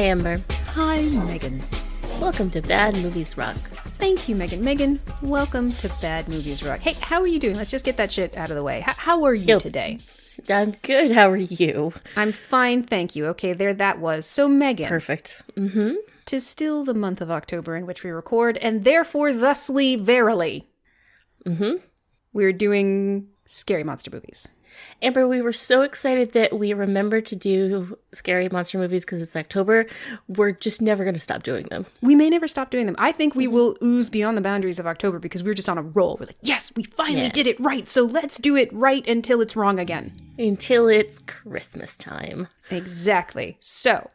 Amber. Hi, Megan. Welcome to Bad Movies Rock. Thank you, Megan. Megan, welcome to Bad Movies Rock. Hey, how are you doing? Let's just get that shit out of the way. How are you today? I'm good. How are you? I'm fine, thank you. Okay, there that was. So, Megan. Perfect. Mm-hmm. 'Tis still the month of October in which we record, and therefore, thusly, verily, we're doing scary monster movies. Amber, we were so excited that we remembered to do scary monster movies because it's October. We're just never going to stop doing them. We may never stop doing them. I think we will ooze beyond the boundaries of October because we're just on a roll. We're like, yes, we finally did it right, so let's do it right until it's wrong again. Until it's Christmas time. Exactly. So,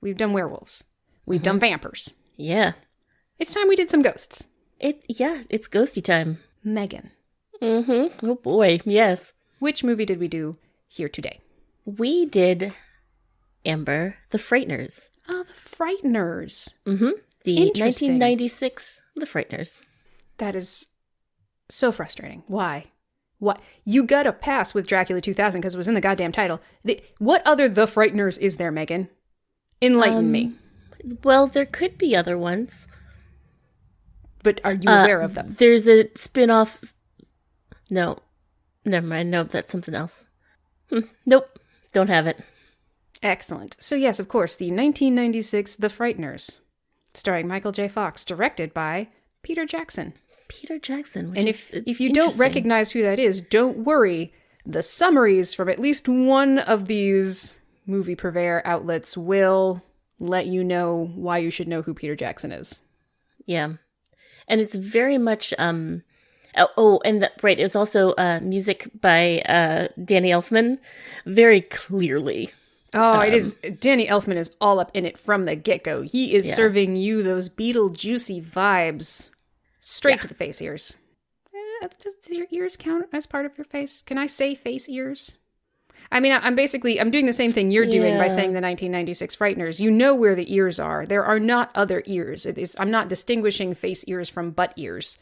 we've done werewolves. We've done vampires. Yeah. It's time we did some ghosts. It's ghosty time. Megan. Mm-hmm. Oh boy, yes. Which movie did we do here today? We did, Amber, The Frighteners. Oh, The Frighteners. Mm-hmm. The 1996 The Frighteners. That is so frustrating. Why? What? You got a pass with Dracula 2000 because it was in the goddamn title. What other The Frighteners is there, Megan? Enlighten me. Well, there could be other ones. But are you aware of them? There's a spin-off. No. Never mind. Nope, that's something else. Nope. Don't have it. Excellent. So yes, of course, the 1996 The Frighteners, starring Michael J. Fox, directed by Peter Jackson. Peter Jackson. And if you don't recognize who that is, don't worry. The summaries from at least one of these movie purveyor outlets will let you know why you should know who Peter Jackson is. Yeah. And it's very much... and it was also music by Danny Elfman, very clearly. Oh, it is. Danny Elfman is all up in it from the get-go. He is serving you those Beetlejuicy vibes straight to the face ears. Does your ears count as part of your face? Can I say face ears? I mean, I'm doing the same thing you're doing by saying the 1996 Frighteners. You know where the ears are. There are not other ears. I'm not distinguishing face ears from butt ears.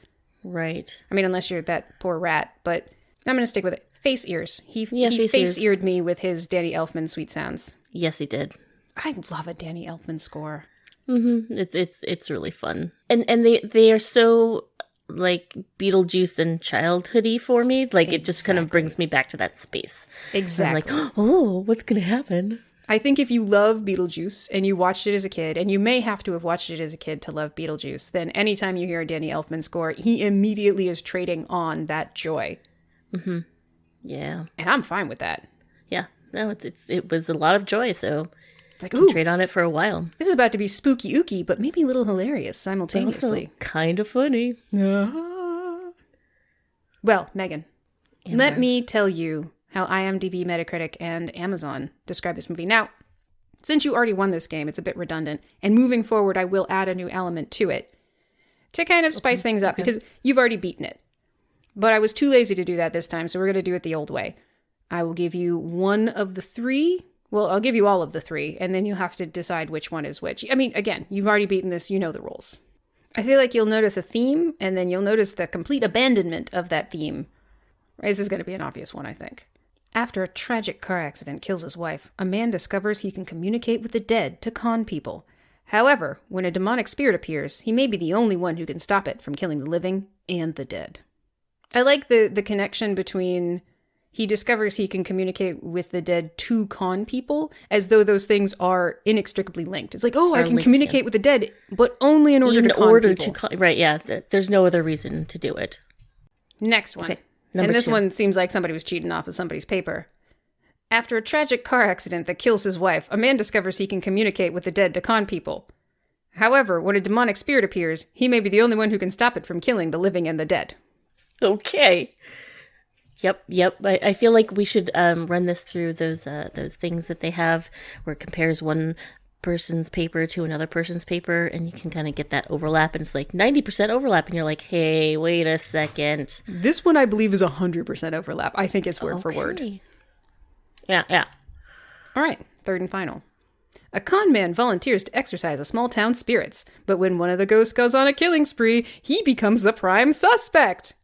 Right. I mean, unless you're that poor rat, but I'm going to stick with it. Face ears. He face-eared me with his Danny Elfman sweet sounds. Yes, he did. I love a Danny Elfman score. Mm-hmm. It's really fun. And they are so, like, Beetlejuice and childhoody for me. Like, it just kind of brings me back to that space. Exactly. I'm like, oh, what's going to happen? I think if you love Beetlejuice and you watched it as a kid, and you may have to have watched it as a kid to love Beetlejuice, then anytime you hear a Danny Elfman score, he immediately is trading on that joy. Mm-hmm. Yeah. And I'm fine with that. Yeah. No, it was a lot of joy, so it's like, ooh, trade on it for a while. This is about to be spooky ooky, but maybe a little hilarious simultaneously. Also kind of funny. Well, Megan, let me tell you how IMDb, Metacritic, and Amazon describe this movie. Now, since you already won this game, it's a bit redundant, and moving forward, I will add a new element to it to kind of spice things up, because you've already beaten it. But I was too lazy to do that this time, so we're going to do it the old way. I will give you one of the three. Well, I'll give you all of the three, and then you have to decide which one is which. I mean, again, you've already beaten this, you know the rules. I feel like you'll notice a theme, and then you'll notice the complete abandonment of that theme. This is going to be an obvious one, I think. After a tragic car accident kills his wife, a man discovers he can communicate with the dead to con people. However, when a demonic spirit appears, he may be the only one who can stop it from killing the living and the dead. I like the connection between he discovers he can communicate with the dead to con people, as though those things are inextricably linked. It's like, I can communicate with the dead, but only in order to con people. Right, yeah. There's no other reason to do it. Next one. Okay. And this one seems like somebody was cheating off of somebody's paper. After a tragic car accident that kills his wife, a man discovers he can communicate with the dead to con people. However, when a demonic spirit appears, he may be the only one who can stop it from killing the living and the dead. Okay. Yep. I feel like we should run this through those things that they have where it compares one person's paper to another person's paper, and you can kind of get that overlap, and it's like 90% overlap, and you're like, hey, wait a second. This one I believe is 100% overlap. I think it's word for word. Yeah. All right, third and final. A con man volunteers to exorcise a small town's spirits, but when one of the ghosts goes on a killing spree, he becomes the prime suspect! !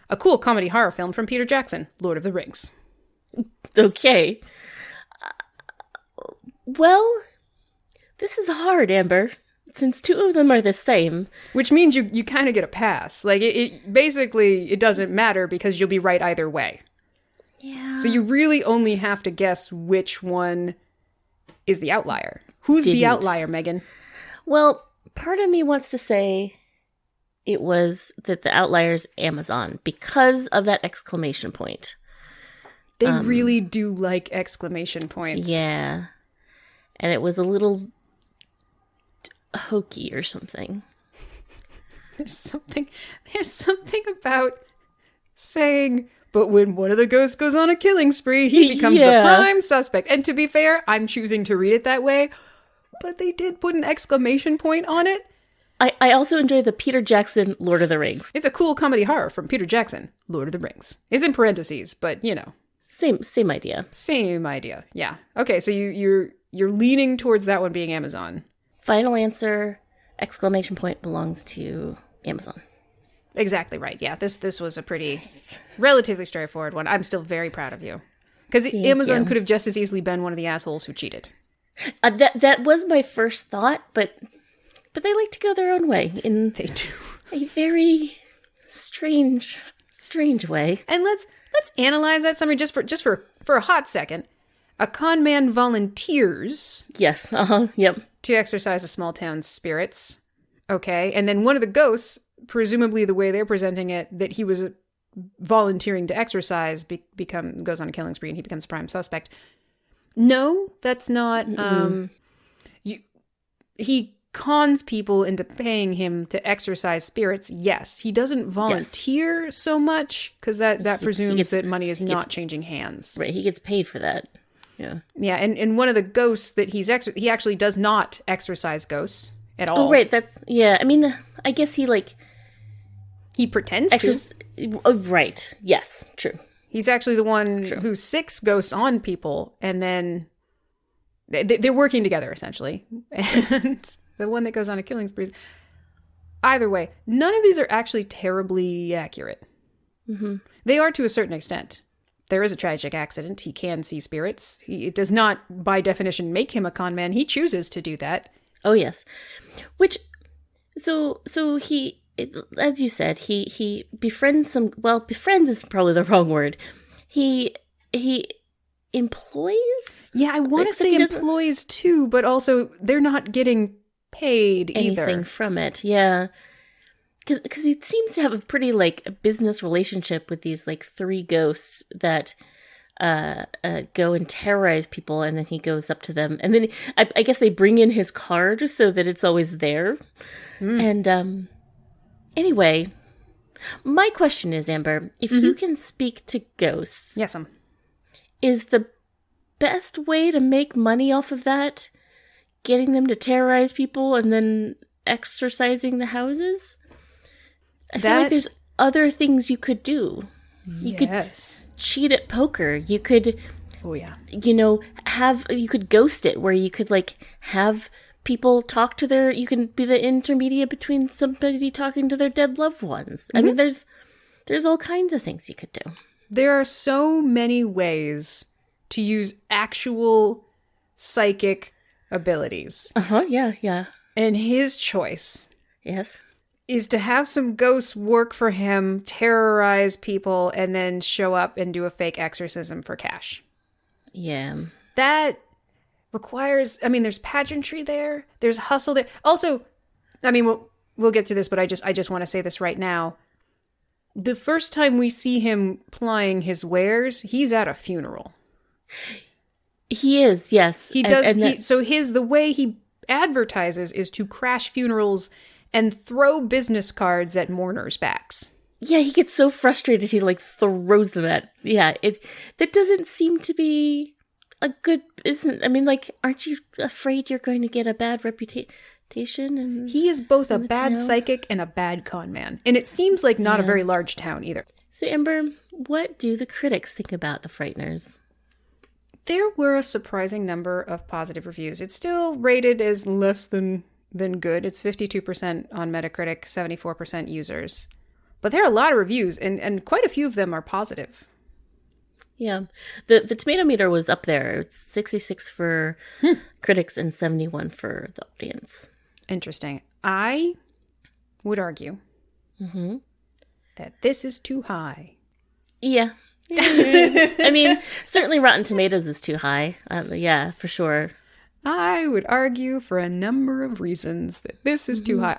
A cool comedy horror film from Peter Jackson, Lord of the Rings. Okay. Well, This is hard, Amber. Since two of them are the same. Which means you kind of get a pass. Like, it basically, it doesn't matter because you'll be right either way. Yeah. So you really only have to guess which one is the outlier. Who's the outlier, Megan? Well, part of me wants to say it was that the outlier's Amazon because of that exclamation point. They really do like exclamation points. Yeah. And it was a little hokey or something. There's something about saying, but when one of the ghosts goes on a killing spree, he becomes the prime suspect. And to be fair, I'm choosing to read it that way, but they did put an exclamation point on it. I also enjoy the Peter Jackson Lord of the Rings. It's a cool comedy horror from Peter Jackson, Lord of the Rings. It's in parentheses, but you know. Same idea. Same idea. Yeah. Okay, so you're leaning towards that one being Amazon. Final answer, exclamation point belongs to Amazon. Exactly right. Yeah, this was a pretty relatively straightforward one. I'm still very proud of you. Because Amazon could have just as easily been one of the assholes who cheated. That was my first thought, but they like to go their own way in they do a very strange way. And let's analyze that summary just for a hot second. A con man volunteers. Yes. Yep. To exorcise a small town's spirits. Okay, and then one of the ghosts, presumably the way they're presenting it, that he was volunteering to exorcise, goes on a killing spree and he becomes prime suspect. No, that's not. He cons people into paying him to exorcise spirits. Yes, he doesn't volunteer so much because that presumes that money is not changing hands. Right, he gets paid for that. Yeah. Yeah, and one of the ghosts that he actually does not exorcise ghosts at all. Oh, right, I mean, I guess he pretends to. Oh, right, yes, true. He's actually the one who sicks ghosts on people, and then they're working together, essentially. And the one that goes on a killing spree. Either way, none of these are actually terribly accurate. Mm-hmm. They are to a certain extent. There is a tragic accident. He can see spirits. It does not, by definition, make him a con man. He chooses to do that. Oh, yes. Which, so he, as you said, he befriends befriends is probably the wrong word. He employs? Yeah, I want to say employs too, but also they're not getting paid anything from it. Yeah. Because he seems to have a pretty, business relationship with these, three ghosts that go and terrorize people, and then he goes up to them. And then I guess they bring in his card so that it's always there. And anyway, my question is, Amber, if you can speak to ghosts... Yes, is the best way to make money off of that getting them to terrorize people and then exorcising the houses? I feel like there's other things you could do. You could cheat at poker. You could, you could ghost it where you could have people talk to you can be the intermediate between somebody talking to their dead loved ones. I mean, there's all kinds of things you could do. There are so many ways to use actual psychic abilities. Yeah. And his choice. Yes. Is to have some ghosts work for him, terrorize people, and then show up and do a fake exorcism for cash. Yeah. That requires, there's pageantry there. There's hustle there. Also, we'll get to this, but I just want to say this right now. The first time we see him plying his wares, he's at a funeral. He is, yes. He does. The way he advertises is to crash funerals and throw business cards at mourners' backs. Yeah, he gets so frustrated he throws them at. Yeah, that doesn't seem to be a good business. Aren't you afraid you're going to get a bad reputation? And he is both a bad psychic and a bad con man, and it seems like not a very large town either. So, Amber, what do the critics think about the Frighteners? There were a surprising number of positive reviews. It's still rated as less than good. It's 52% on Metacritic, 74% users. But there are a lot of reviews, and quite a few of them are positive. Yeah. The tomato meter was up there. It's 66 for critics and 71 for the audience. Interesting. I would argue that this is too high. Yeah. I mean, certainly Rotten Tomatoes is too high. Yeah, for sure. I would argue for a number of reasons that this is too high.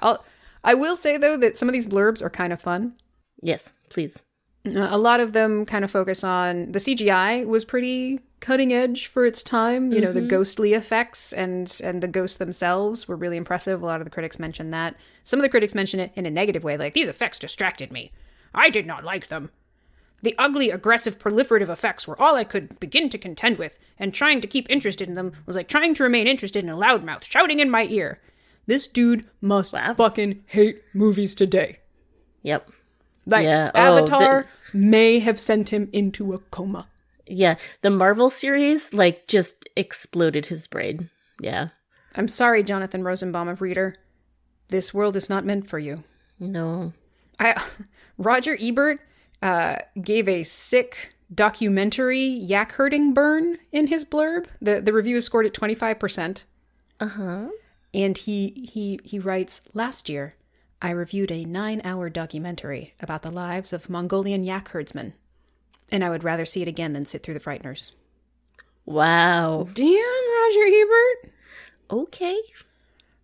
I will say, though, that some of these blurbs are kind of fun. Yes, please. A lot of them kind of focus on the CGI was pretty cutting edge for its time. You know, the ghostly effects and the ghosts themselves were really impressive. A lot of the critics mentioned that. Some of the critics mention it in a negative way, like, these effects distracted me. I did not like them. The ugly, aggressive, proliferative effects were all I could begin to contend with, and trying to keep interested in them was like trying to remain interested in a loudmouth shouting in my ear. This dude must fucking hate movies today. Yep. Like, yeah. Avatar may have sent him into a coma. Yeah, the Marvel series, like, just exploded his brain. Yeah. I'm sorry, Jonathan Rosenbaum of Reader. This world is not meant for you. No. Roger Ebert gave a sick documentary yak herding burn in his blurb. The review is scored at 25%. Uh-huh. And he writes, last year, I reviewed a 9-hour documentary about the lives of Mongolian yak herdsmen. And I would rather see it again than sit through the Frighteners. Wow. Damn, Roger Ebert. Okay.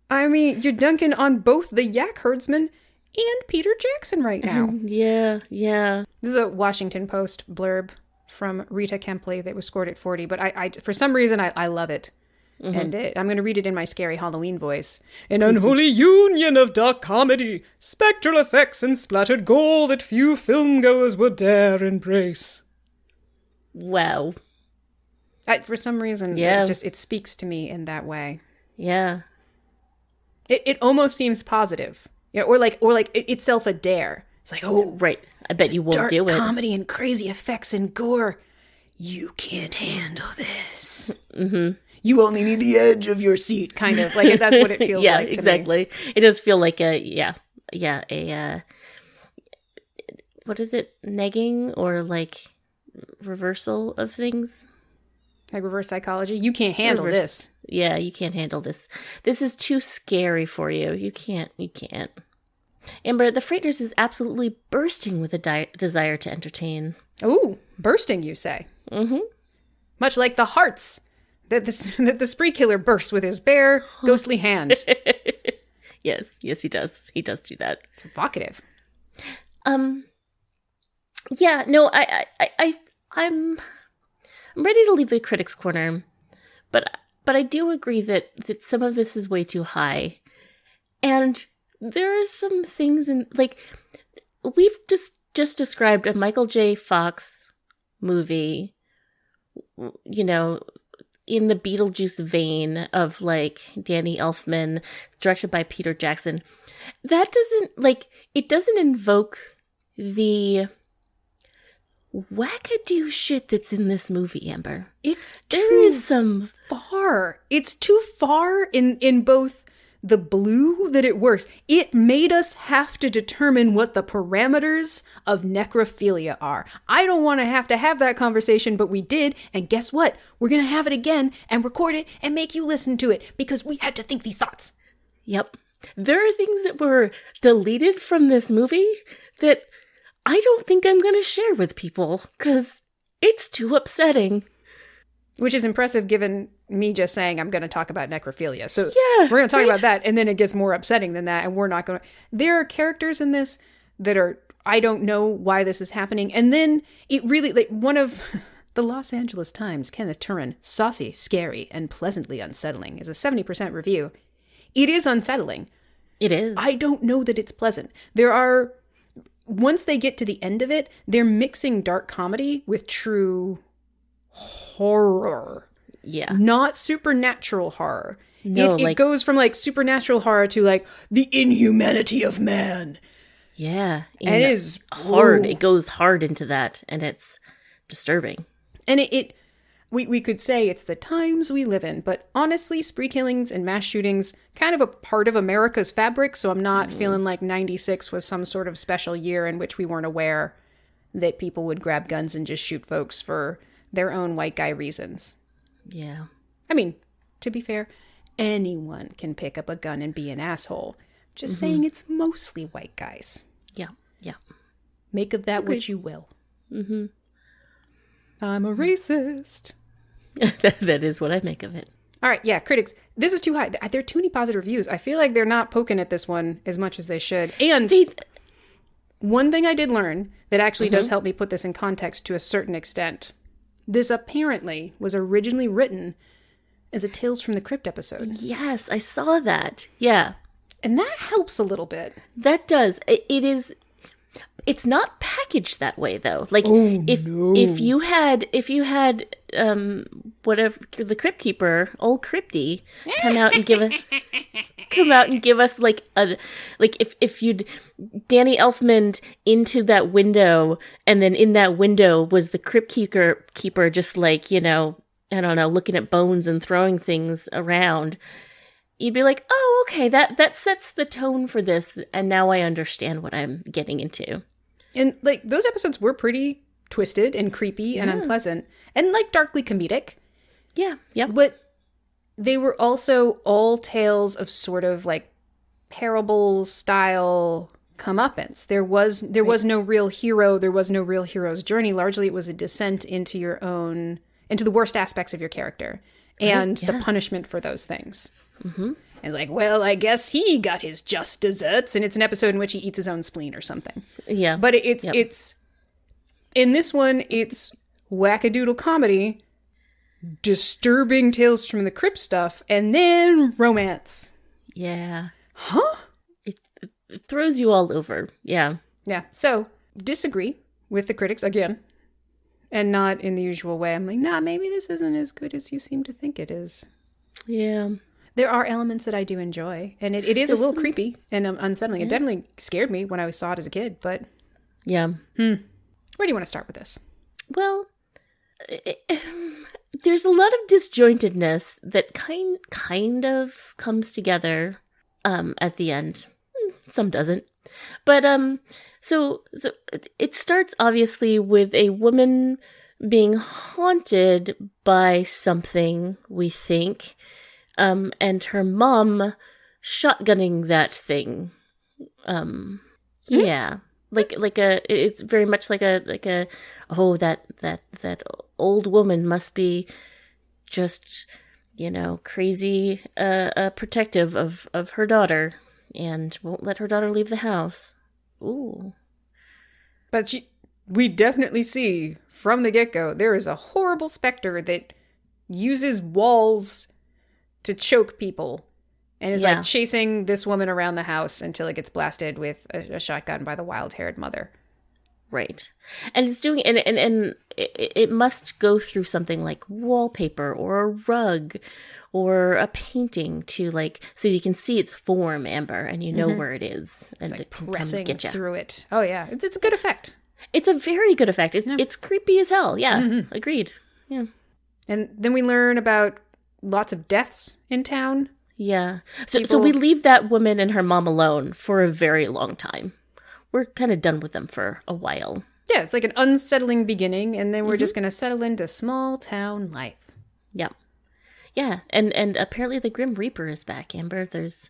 I mean, you're dunking on both the yak herdsman and Peter Jackson right now. Yeah. This is a Washington Post blurb from Rita Kempley that was scored at 40, but I for some reason, I love it. And I'm going to read it in my scary Halloween voice. An unholy union of dark comedy, spectral effects, and splattered gore that few filmgoers would dare embrace. Wow. For some reason, it speaks to me in that way. Yeah. It almost seems positive. Yeah, or like itself a dare. It's like, oh, right. I bet you won't do it. Dark comedy and crazy effects and gore. You can't handle this. You only need the edge of your seat, kind of. Like, that's what it feels like to exactly. me. It does feel like what is it? Negging or, like, reversal of things? Like reverse psychology? You can't handle this. Yeah, you can't handle this. This is too scary for you. You can't. Amber, The Frighteners is absolutely bursting with a desire to entertain. Ooh, bursting, you say? Mm-hmm. Much like the hearts that the spree killer bursts with his bare, ghostly hand. Yes, he does. He does do that. It's evocative. Yeah, no, I'm ready to leave the critics' corner, but I do agree that some of this is way too high, and there are some things in, like, we've just described a Michael J. Fox movie, you know, in the Beetlejuice vein of, like, Danny Elfman, directed by Peter Jackson. That doesn't invoke the wackadoo shit that's in this movie, Amber. It's too far in both the blue that it works. It made us have to determine what the parameters of necrophilia are. I don't want to have that conversation, but we did. And guess what? We're going to have it again and record it and make you listen to it because we had to think these thoughts. Yep. There are things that were deleted from this movie that I don't think I'm going to share with people because it's too upsetting. Which is impressive given me just saying I'm going to talk about necrophilia. So yeah, we're going to talk about that, and then it gets more upsetting than that, and we're not going to... There are characters in this that are... I don't know why this is happening. And then it really... like one of the Los Angeles Times, Kenneth Turin, saucy, scary, and pleasantly unsettling, is a 70% review. It is unsettling. It is. I don't know that it's pleasant. There are... Once they get to the end of it, they're mixing dark comedy with true horror. Yeah. Not supernatural horror. No, it goes from, like, supernatural horror to, like, the inhumanity of man. Yeah. And it is hard. It goes hard into that, and it's disturbing. And we could say it's the times we live in, but honestly, spree killings and mass shootings, kind of a part of America's fabric, so I'm not feeling like 96 was some sort of special year in which we weren't aware that people would grab guns and just shoot folks for their own white guy reasons. Yeah. I mean, to be fair, anyone can pick up a gun and be an asshole. Just saying it's mostly white guys. Yeah. Yeah. Make of that what you will. Mm-hmm. I'm a racist. That is what I make of it. All right, yeah, critics. This is too high. There are too many positive reviews. I feel like they're not poking at this one as much as they should. And one thing I did learn that actually does help me put this in context to a certain extent. This apparently was originally written as a Tales from the Crypt episode. Yes, I saw that. Yeah. And that helps a little bit. That does. It is. It's not packaged that way though. Like if you had whatever the Crypt Keeper, old Crypty, come out and give us like if you'd Danny Elfman into that window, and then in that window was the Crypt Keeper just like, I don't know, looking at bones and throwing things around. You'd be like, oh, okay, that sets the tone for this, and now I understand what I'm getting into. And, like, those episodes were pretty twisted and creepy and unpleasant and, like, darkly comedic. Yeah, yeah. But they were also all tales of sort of, like, parable-style comeuppance. There was no real hero. There was no real hero's journey. Largely, it was a descent into into the worst aspects of your character and the punishment for those things. Mm-hmm. It's like, well, I guess he got his just desserts, and it's an episode in which he eats his own spleen or something. Yeah. But it's in this one, it's wackadoodle comedy, disturbing Tales from the Crypt stuff, and then romance. Yeah. Huh? It throws you all over. Yeah. Yeah. So, disagree with the critics again, and not in the usual way. I'm like, nah, maybe this isn't as good as you seem to think it is. Yeah. There are elements that I do enjoy, and it is a little creepy and unsettling. It definitely scared me when I saw it as a kid, but... Yeah. Where do you want to start with this? Well, there's a lot of disjointedness that kind of comes together at the end. Some doesn't. But so it starts obviously with a woman being haunted by something, we think. And her mom shotgunning that thing. Yeah. It's very much like a that old woman must be just, crazy, protective of her daughter and won't let her daughter leave the house. Ooh. But we definitely see from the get-go, there is a horrible specter that uses walls to choke people and is like chasing this woman around the house until it gets blasted with a shotgun by the wild-haired mother. Right. And it's doing, and it must go through something like wallpaper or a rug or a painting to so you can see its form, Amber, and you know where it is. And it's it can pressing come get you. Through it. Oh yeah. It's a good effect. It's a very good effect. It's creepy as hell. Yeah. Agreed. Yeah. And then we learn about lots of deaths in town. Yeah. So we leave that woman and her mom alone for a very long time. We're kind of done with them for a while. Yeah, it's like an unsettling beginning, and then we're just going to settle into small town life. Yeah. Yeah, and apparently the Grim Reaper is back, Amber. This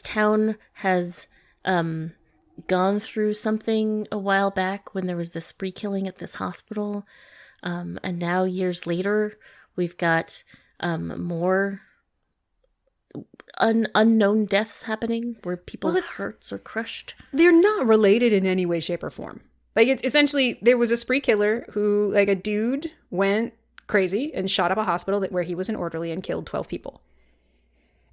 town has gone through something a while back when there was the spree killing at this hospital. And now, years later, we've got more unknown deaths happening where people's hearts are crushed. They're not related in any way, shape, or form. It's essentially, there was a spree killer who, a dude went crazy and shot up a hospital where he was an orderly and killed 12 people.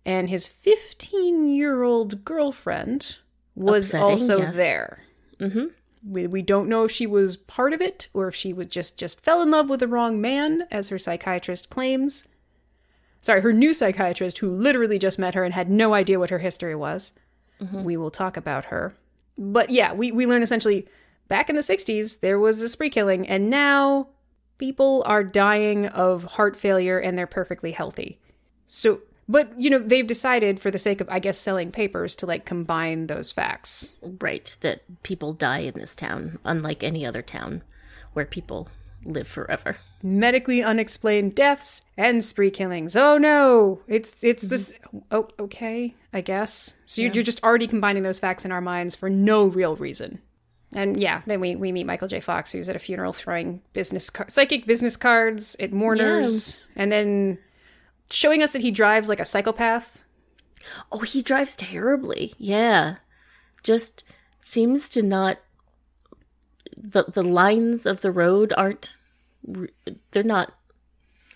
And his 15-year-old girlfriend was also there. Mm-hmm. We don't know if she was part of it or if she was just fell in love with the wrong man, as her psychiatrist claims. Sorry, her new psychiatrist, who literally just met her and had no idea what her history was. Mm-hmm. We will talk about her. But yeah, we learn essentially, back in the 60s, there was a spree killing, and now people are dying of heart failure and they're perfectly healthy. So But, they've decided for the sake of, I guess, selling papers to, combine those facts. Right, that people die in this town, unlike any other town where people live forever. Medically unexplained deaths and spree killings. Oh, no. It's this... Oh, okay, I guess. So you're just already combining those facts in our minds for no real reason. And then we meet Michael J. Fox, who's at a funeral throwing psychic business cards at mourners. Yeah. And then... showing us that he drives like a psychopath. Oh, he drives terribly. Yeah. Just seems to not... The lines of the road aren't... They're not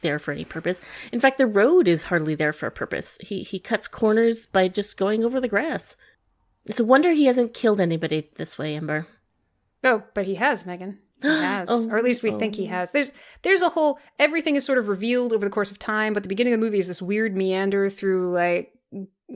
there for any purpose. In fact, the road is hardly there for a purpose. He cuts corners by just going over the grass. It's a wonder he hasn't killed anybody this way, Amber. Oh, but he has, Megan. He has, or at least we think he has. There's a whole, everything is sort of revealed over the course of time, but the beginning of the movie is this weird meander through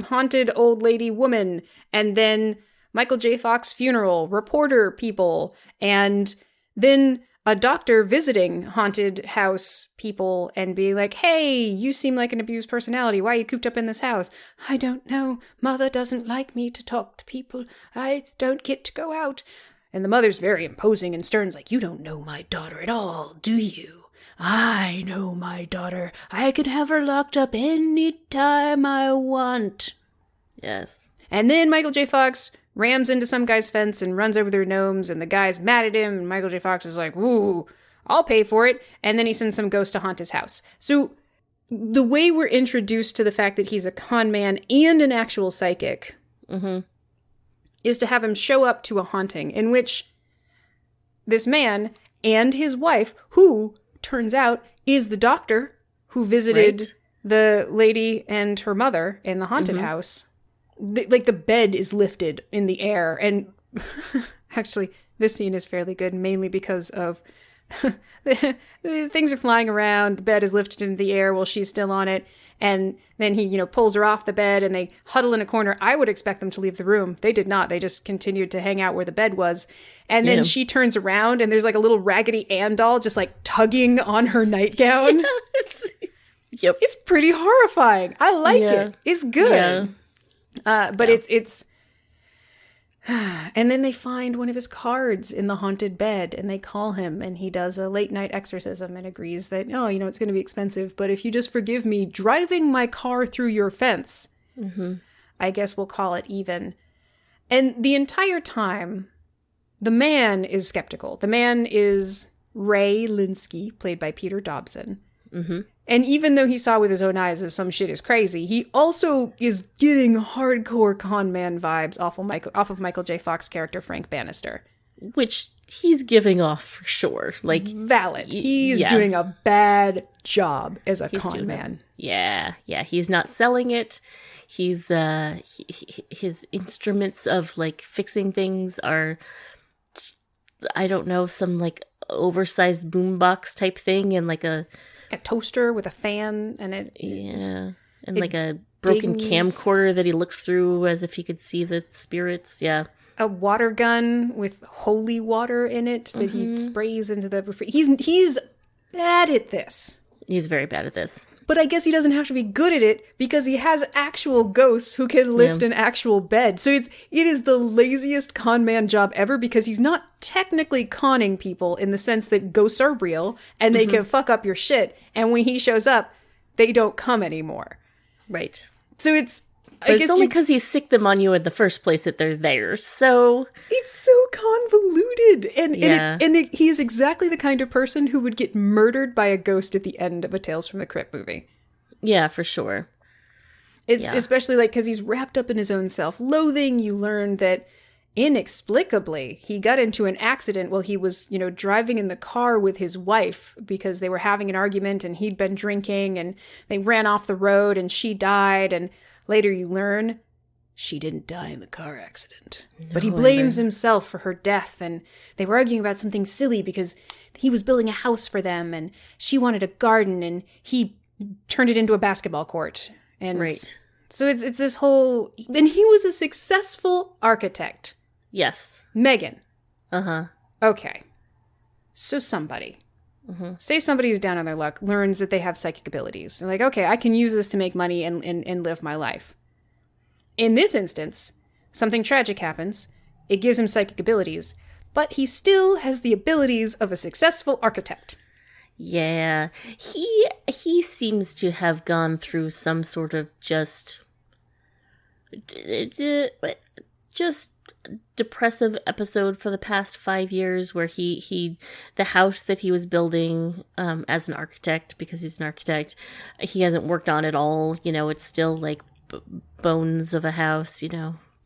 haunted old lady woman, and then Michael J. Fox funeral, reporter people, and then a doctor visiting haunted house people and being like, hey, you seem like an abused personality. Why are you cooped up in this house? I don't know. Mother doesn't like me to talk to people. I don't get to go out. And the mother's very imposing and stern, like, you don't know my daughter at all, do you? I know my daughter. I could have her locked up any time I want. Yes. And then Michael J. Fox rams into some guy's fence and runs over their gnomes, and the guy's mad at him, and Michael J. Fox is like, ooh, I'll pay for it. And then he sends some ghost to haunt his house. So the way we're introduced to the fact that he's a con man and an actual psychic... Mm-hmm. is to have him show up to a haunting in which this man and his wife, who turns out is the doctor who visited the lady and her mother in the haunted house, the bed is lifted in the air. And actually, this scene is fairly good, mainly because of the things are flying around. The bed is lifted in the air while she's still on it. And then he, pulls her off the bed and they huddle in a corner. I would expect them to leave the room. They did not. They just continued to hang out where the bed was. And then she turns around and there's a little Raggedy Ann doll just tugging on her nightgown. Yep. It's pretty horrifying. I like it. It's good. But it's... And then they find one of his cards in the haunted bed and they call him and he does a late night exorcism and agrees that, it's going to be expensive, but if you just forgive me driving my car through your fence, I guess we'll call it even. And the entire time, the man is skeptical. The man is Ray Linsky, played by Peter Dobson. Mm-hmm. And even though he saw with his own eyes that some shit is crazy, he also is getting hardcore con man vibes off of Michael J. Fox character Frank Bannister. Which he's giving off for sure. Valid. He's doing a bad job as a con man. Yeah. He's not selling it. He's his instruments of fixing things are, I don't know, some oversized boombox type thing and a toaster with a fan and it. Yeah. And a broken camcorder that he looks through as if he could see the spirits. Yeah. A water gun with holy water in it that he sprays into the... He's bad at this. He's very bad at this. But I guess he doesn't have to be good at it because he has actual ghosts who can lift an actual bed. So it is the laziest con man job ever because he's not technically conning people in the sense that ghosts are real and they can fuck up your shit. And when he shows up, they don't come anymore. Right. So it's... But it's only because he sicked them on you in the first place that they're there, so... It's so convoluted! And he is exactly the kind of person who would get murdered by a ghost at the end of a Tales from the Crypt movie. Yeah, for sure. It's especially because he's wrapped up in his own self-loathing. You learn that inexplicably he got into an accident while he was, driving in the car with his wife because they were having an argument and he'd been drinking and they ran off the road and she died and... Later you learn she didn't die in the car accident. But he blames himself for her death, and they were arguing about something silly because he was building a house for them, and she wanted a garden, and he turned it into a basketball court. And so it's this whole... And he was a successful architect. Yes. Megan. Uh-huh. Okay. So somebody say somebody who's down on their luck learns that they have psychic abilities. They're like, okay, I can use this to make money and live my life. In this instance, something tragic happens. It gives him psychic abilities, but he still has the abilities of a successful architect. Yeah, he seems to have gone through some sort of just depressive episode for the past 5 years, where he the house that he was building as an architect, because he's an architect, he hasn't worked on it all. It's still like bones of a house.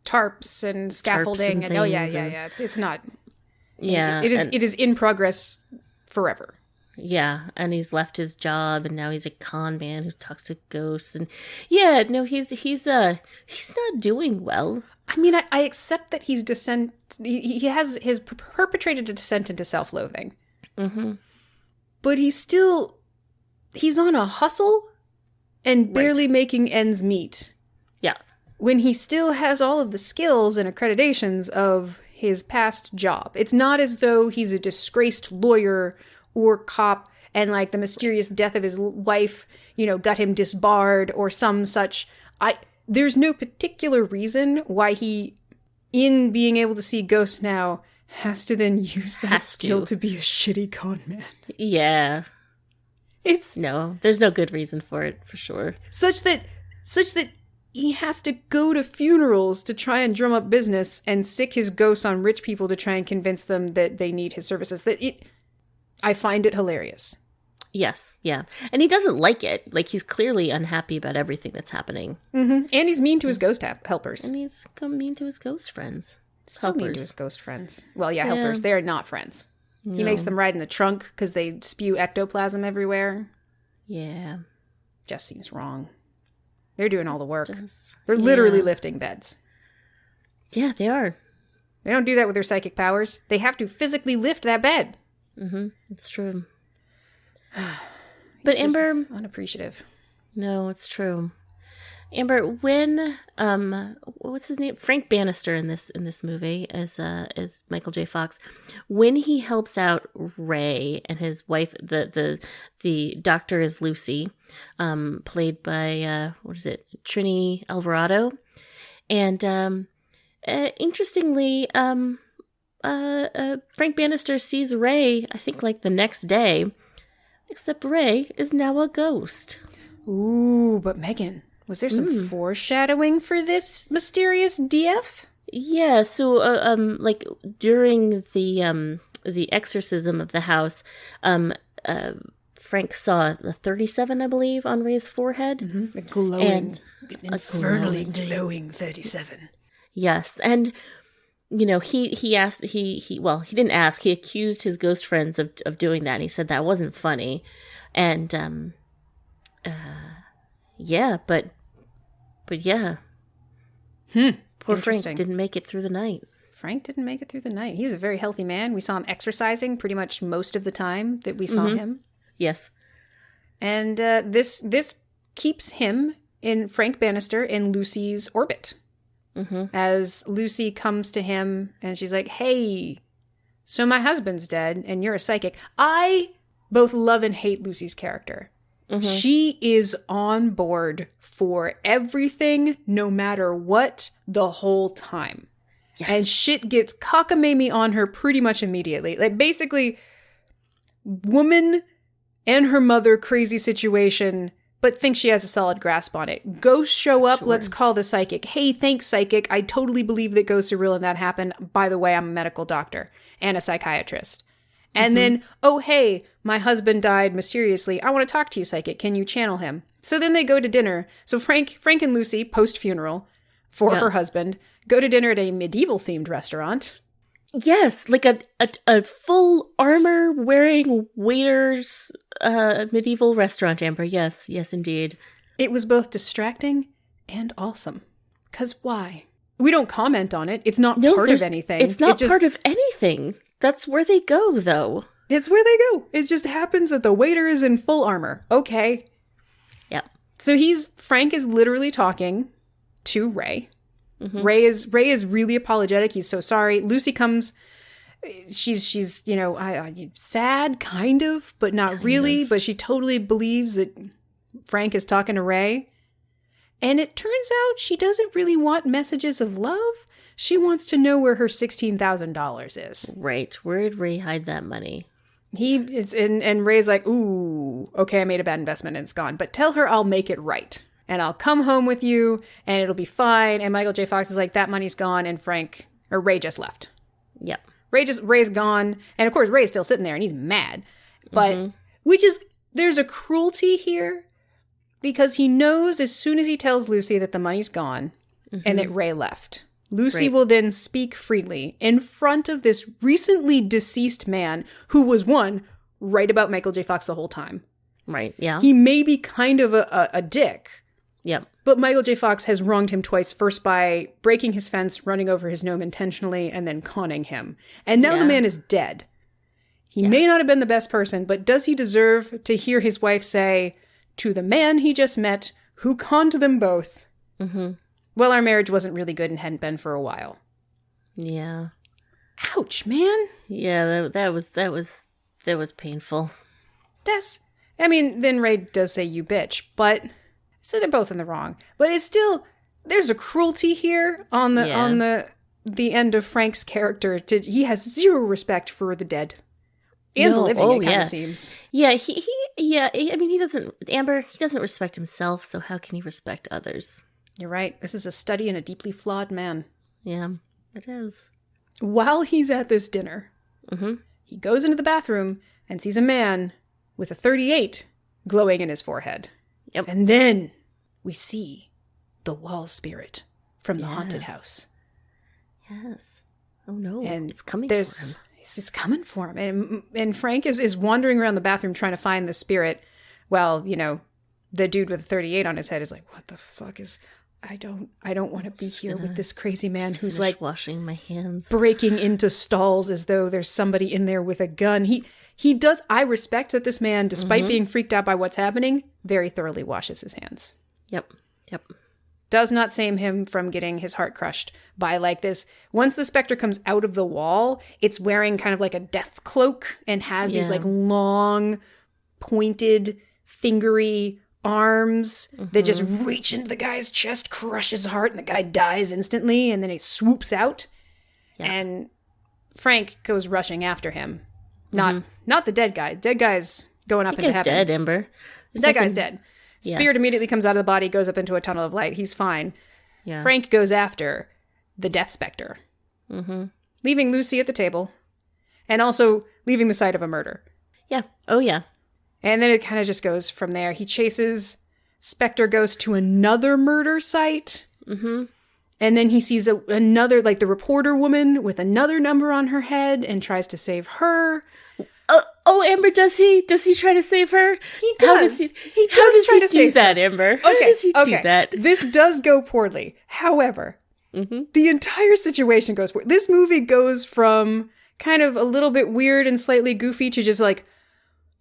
Tarps and scaffolding Tarps and yeah. It's not. Yeah, it is in progress forever. Yeah, and he's left his job, and now he's a con man who talks to ghosts, and he's not doing well. I mean, I accept that he's he has perpetrated a descent into self-loathing. Mm-hmm. But he's on a hustle and barely making ends meet. Yeah. When he still has all of the skills and accreditations of his past job. It's not as though he's a disgraced lawyer or cop, and like the mysterious death of his wife, got him disbarred or some such. There's no particular reason why he, in being able to see ghosts now, has to then use that skill to be a shitty con man. Yeah. There's no good reason for it, for sure. Such that he has to go to funerals to try and drum up business and sick his ghosts on rich people to try and convince them that they need his services. I find it hilarious. Yes, yeah. And he doesn't like it. Like, he's clearly unhappy about everything that's happening. Mm-hmm. And he's mean to his ghost helpers. And he's mean to his ghost friends. So mean to his ghost friends. Well, yeah, helpers. They are not friends. No. He makes them ride in the trunk because they spew ectoplasm everywhere. Yeah. Just seems wrong. They're doing all the work. They're literally lifting beds. Yeah, they are. They don't do that with their psychic powers. They have to physically lift that bed. Mm-hmm. It's true. But Amber, unappreciative. No, it's true. Amber, when what's his name? Frank Bannister in this movie as Michael J. Fox, when he helps out Ray and his wife, the doctor is Lucy, played by Trini Alvarado, and interestingly, Frank Bannister sees Ray, I think, like the next day, except Ray is now a ghost. Ooh, but Megan, was there some foreshadowing for this mysterious DF? Yeah, so like during the exorcism of the house, Frank saw the 37, I believe, on Ray's forehead. Mm-hmm. Infernally glowing 37. Yes, and he asked, he didn't ask, he accused his ghost friends of doing that, and he said that wasn't funny. And, yeah, but yeah. Poor Frank didn't make it through the night. Frank didn't make it through the night. He's a very healthy man. We saw him exercising pretty much most of the time that we saw him. Yes. And this keeps him, Frank Bannister, in Lucy's orbit. Mm-hmm. As Lucy comes to him and she's like, hey, so my husband's dead and you're a psychic. I both love and hate Lucy's character. Mm-hmm. She is on board for everything, no matter what, the whole time. Yes. And shit gets cockamamie on her pretty much immediately. Like, basically, woman and her mother, crazy situation, but thinks she has a solid grasp on it. Ghosts show up, let's call the psychic. Hey, thanks, psychic. I totally believe that ghosts are real and that happened. By the way, I'm a medical doctor and a psychiatrist. And then, oh, hey, my husband died mysteriously. I want to talk to you, psychic. Can you channel him? So then they go to dinner. So Frank and Lucy, post-funeral, for her husband, go to dinner at a medieval-themed restaurant. Yes, like a full armor-wearing waiters medieval restaurant, Amber. Yes, indeed. It was both distracting and awesome. 'Cause why? We don't comment on it. It's not part of anything. It's not part of anything. That's where they go, though. It's where they go. It just happens that the waiter is in full armor. Okay. Yeah. So Frank is literally talking to Ray. Mm-hmm. Ray is really apologetic. He's so sorry. Lucy comes she's sad, kind of, but not really. But she totally believes that Frank is talking to Ray. And it turns out she doesn't really want messages of love. She wants to know where her $16,000 is. Right. Where did Ray hide that money? And Ray's like, ooh, okay, I made a bad investment and it's gone. But tell her I'll make it right. And I'll come home with you and it'll be fine. And Michael J. Fox is like, that money's gone. And Ray just left. Yep. Ray's gone. And of course, Ray's still sitting there and he's mad. But, there's a cruelty here. Because he knows as soon as he tells Lucy that the money's gone and that Ray left, Lucy will then speak freely in front of this recently deceased man who was right about Michael J. Fox the whole time. Right, yeah. He may be kind of a dick. Yep. But Michael J. Fox has wronged him twice, first by breaking his fence, running over his gnome intentionally, and then conning him. And now the man is dead. He may not have been the best person, but does he deserve to hear his wife say, to the man he just met, who conned them both, well, our marriage wasn't really good and hadn't been for a while. Yeah. Ouch, man. Yeah, that was painful. Then Ray does say you bitch, but so they're both in the wrong. But it's still, there's a cruelty here on the end of Frank's character. He has zero respect for the dead. And the living, it kind of seems. Yeah, he doesn't respect himself, so how can he respect others? You're right. This is a study in a deeply flawed man. Yeah, it is. While he's at this dinner, he goes into the bathroom and sees a man with a 38 glowing in his forehead. Yep. And then we see the wall spirit from the haunted house. Yes. Oh no, and it's coming for him. It's coming for him. And Frank is wandering around the bathroom trying to find the spirit. Well, the dude with a 38 on his head is like, what the fuck is... I don't want to be here with this crazy man who's like washing my hands, breaking into stalls as though there's somebody in there with a gun. He does. I respect that this man, despite being freaked out by what's happening, very thoroughly washes his hands. Yep. Does not save him from getting his heart crushed by like this. Once the specter comes out of the wall, it's wearing kind of like a death cloak and has these like long, pointed, fingery arms that just reach into the guy's chest, crush his heart, and the guy dies instantly, and then he swoops out. Yeah. And Frank goes rushing after him. Not the dead guy. Dead guy's going up into heaven. Dead, Ember. That guy's dead. Spirit immediately comes out of the body, goes up into a tunnel of light. He's fine. Yeah. Frank goes after the Death Spectre, leaving Lucy at the table, and also leaving the site of a murder. Yeah. Oh, yeah. And then it kind of just goes from there. He chases Spectre Ghost to another murder site. And then he sees another, like the reporter woman with another number on her head and tries to save her. Amber, does he try to save her? He does. How does he do that, Amber? How does he do that? This does go poorly. However, the entire situation goes poorly. This movie goes from kind of a little bit weird and slightly goofy to just like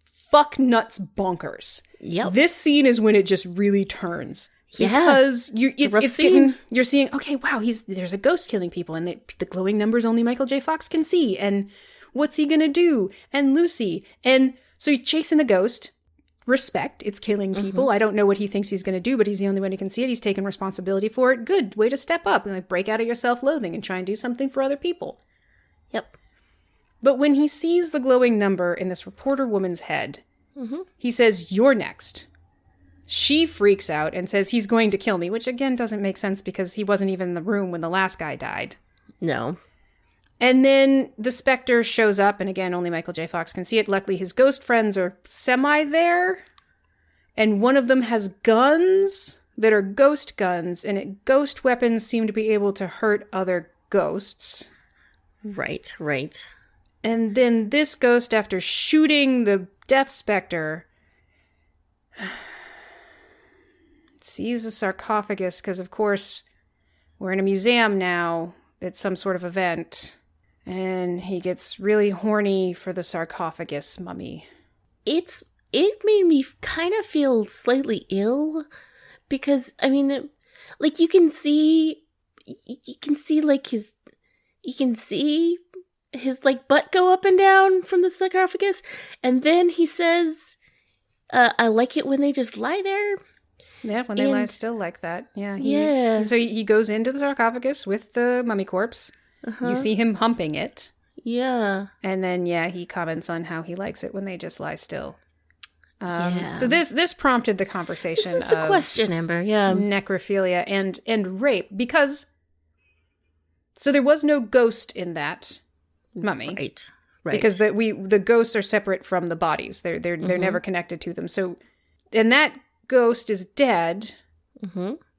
fuck nuts bonkers. Yep. This scene is when it just really turns. Yeah. Because you're seeing, okay, wow, there's a ghost killing people, and the glowing numbers only Michael J. Fox can see, and what's he gonna do? And Lucy. And so he's chasing the ghost. Respect, it's killing people. I don't know what he thinks he's gonna do, but he's the only one who can see it. He's taking responsibility for it. Good, way to step up and like break out of your self-loathing and try and do something for other people. Yep. But when he sees the glowing number in this reporter woman's head, he says, "You're next." She freaks out and says he's going to kill me, which again doesn't make sense because he wasn't even in the room when the last guy died. No. And then the specter shows up, and again, only Michael J. Fox can see it. Luckily, his ghost friends are semi there, and one of them has guns that are ghost guns, and ghost weapons seem to be able to hurt other ghosts. Right. And then this ghost, after shooting the death specter, sees a sarcophagus, because of course we're in a museum now. It's some sort of event. And he gets really horny for the sarcophagus mummy. It made me kind of feel slightly ill, because, I mean, like, you can see his like butt go up and down from the sarcophagus, and then he says, "I like it when they just lie there." Yeah, when they lie still like that. Yeah. So he goes into the sarcophagus with the mummy corpse. You see him humping it. Yeah. And then he comments on how he likes it when they just lie still. So this prompted the conversation. This is the question, Amber. Yeah. Necrophilia and rape, because so there was no ghost in that mummy, right? Because the ghosts are separate from the bodies. They're never connected to them. So, and that ghost is dead,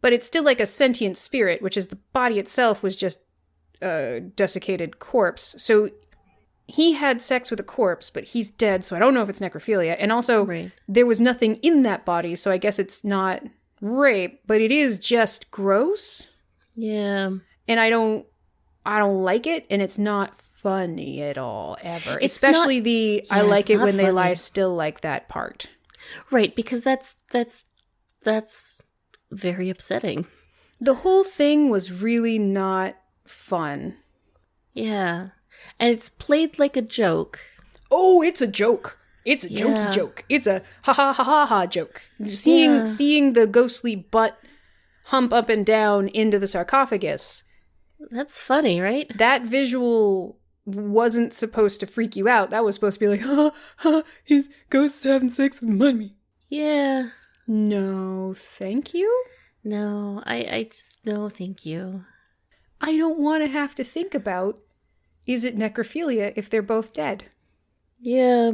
but it's still like a sentient spirit, which is the body itself was just a desiccated corpse. So he had sex with a corpse, but he's dead, so I don't know if it's necrophilia. And also, there was nothing in that body, so I guess it's not rape, but it is just gross. Yeah. And I don't like it, and it's not funny at all, ever. Especially I like it when they lie still like that part. Right, because that's very upsetting. The whole thing was really not fun. Yeah. And it's played like a joke. Oh, it's a joke. It's a jokey joke. It's a ha joke. Seeing the ghostly butt hump up and down into the sarcophagus. That's funny, right? That visual wasn't supposed to freak you out. That was supposed to be like, his ghost having sex with mummy. Yeah. No, thank you? No, I just, no, thank you. I don't want to have to think about, is it necrophilia if they're both dead? Yeah.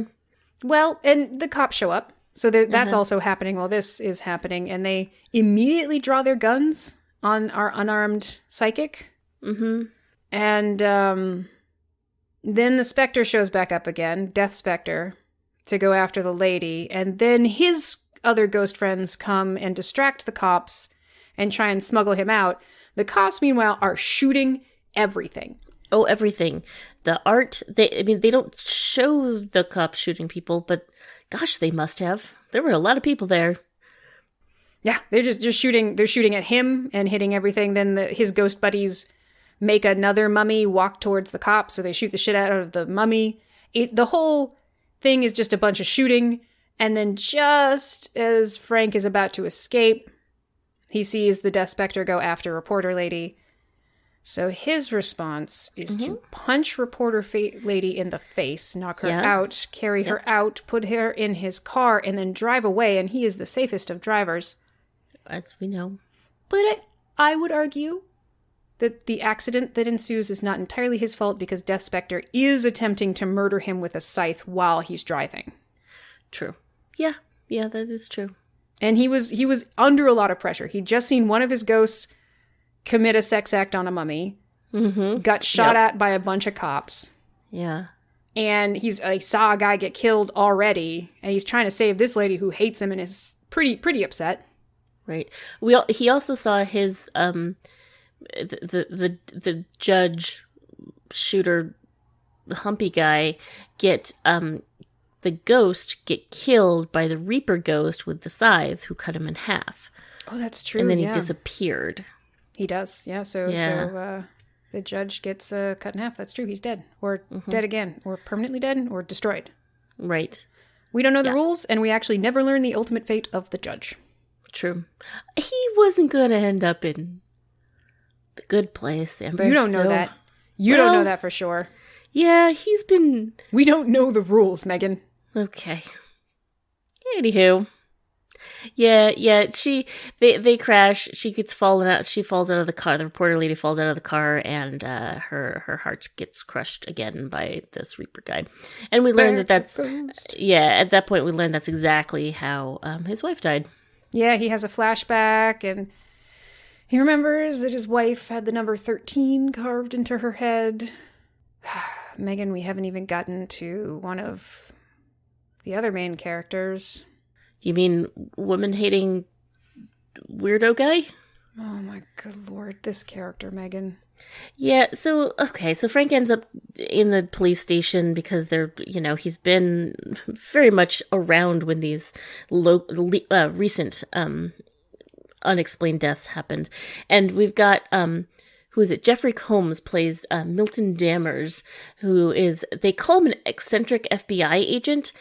Well, and the cops show up. So that's also happening while this is happening. And they immediately draw their guns on our unarmed psychic. Mm-hmm. And then the Spectre shows back up again, Death Spectre, to go after the lady. And then his other ghost friends come and distract the cops and try and smuggle him out. The cops, meanwhile, are shooting everything. Oh, everything. The art, they don't show the cops shooting people, but gosh, they must have. There were a lot of people there. Yeah, they're just shooting. They're shooting at him and hitting everything. Then his ghost buddies make another mummy walk towards the cops, so they shoot the shit out of the mummy. The whole thing is just a bunch of shooting. And then just as Frank is about to escape, he sees the Death Spectre go after Reporter Lady. So his response is to punch Reporter Lady in the face, knock her out, carry her out, put her in his car, and then drive away. And he is the safest of drivers. As we know. But I would argue that the accident that ensues is not entirely his fault, because Death Spectre is attempting to murder him with a scythe while he's driving. True. Yeah. Yeah, that is true. And he was under a lot of pressure. He'd just seen one of his ghosts commit a sex act on a mummy, got shot at by a bunch of cops. Yeah. And he saw a guy get killed already, and he's trying to save this lady who hates him and is pretty upset. Right. He also saw his the judge shooter humpy guy get the ghost get killed by the Reaper ghost with the scythe, who cut him in half. Oh, that's true. And then he disappeared. He does, yeah. So the judge gets cut in half. That's true. He's dead, or dead again, or permanently dead, or destroyed. Right. We don't know the rules, and we actually never learn the ultimate fate of the judge. True. He wasn't going to end up in the good place, Amber. You don't know that. You don't know that for sure. Yeah, he's been... We don't know the rules, Megan. Okay. Anywho. Yeah, they crash. She falls out of the car. The Reporter Lady falls out of the car, and her heart gets crushed again by this Reaper guy. And we learn that's... Yeah, at that point we learned that's exactly how his wife died. Yeah, he has a flashback, and he remembers that his wife had the number 13 carved into her head. Megan, we haven't even gotten to one of the other main characters. You mean woman-hating weirdo guy? Oh my good lord, this character, Megan. Yeah, so Frank ends up in the police station because he's been very much around when these recent unexplained deaths happened. And we've got who is it? Jeffrey Combs plays Milton Dammers, who is, they call him an eccentric FBI agent.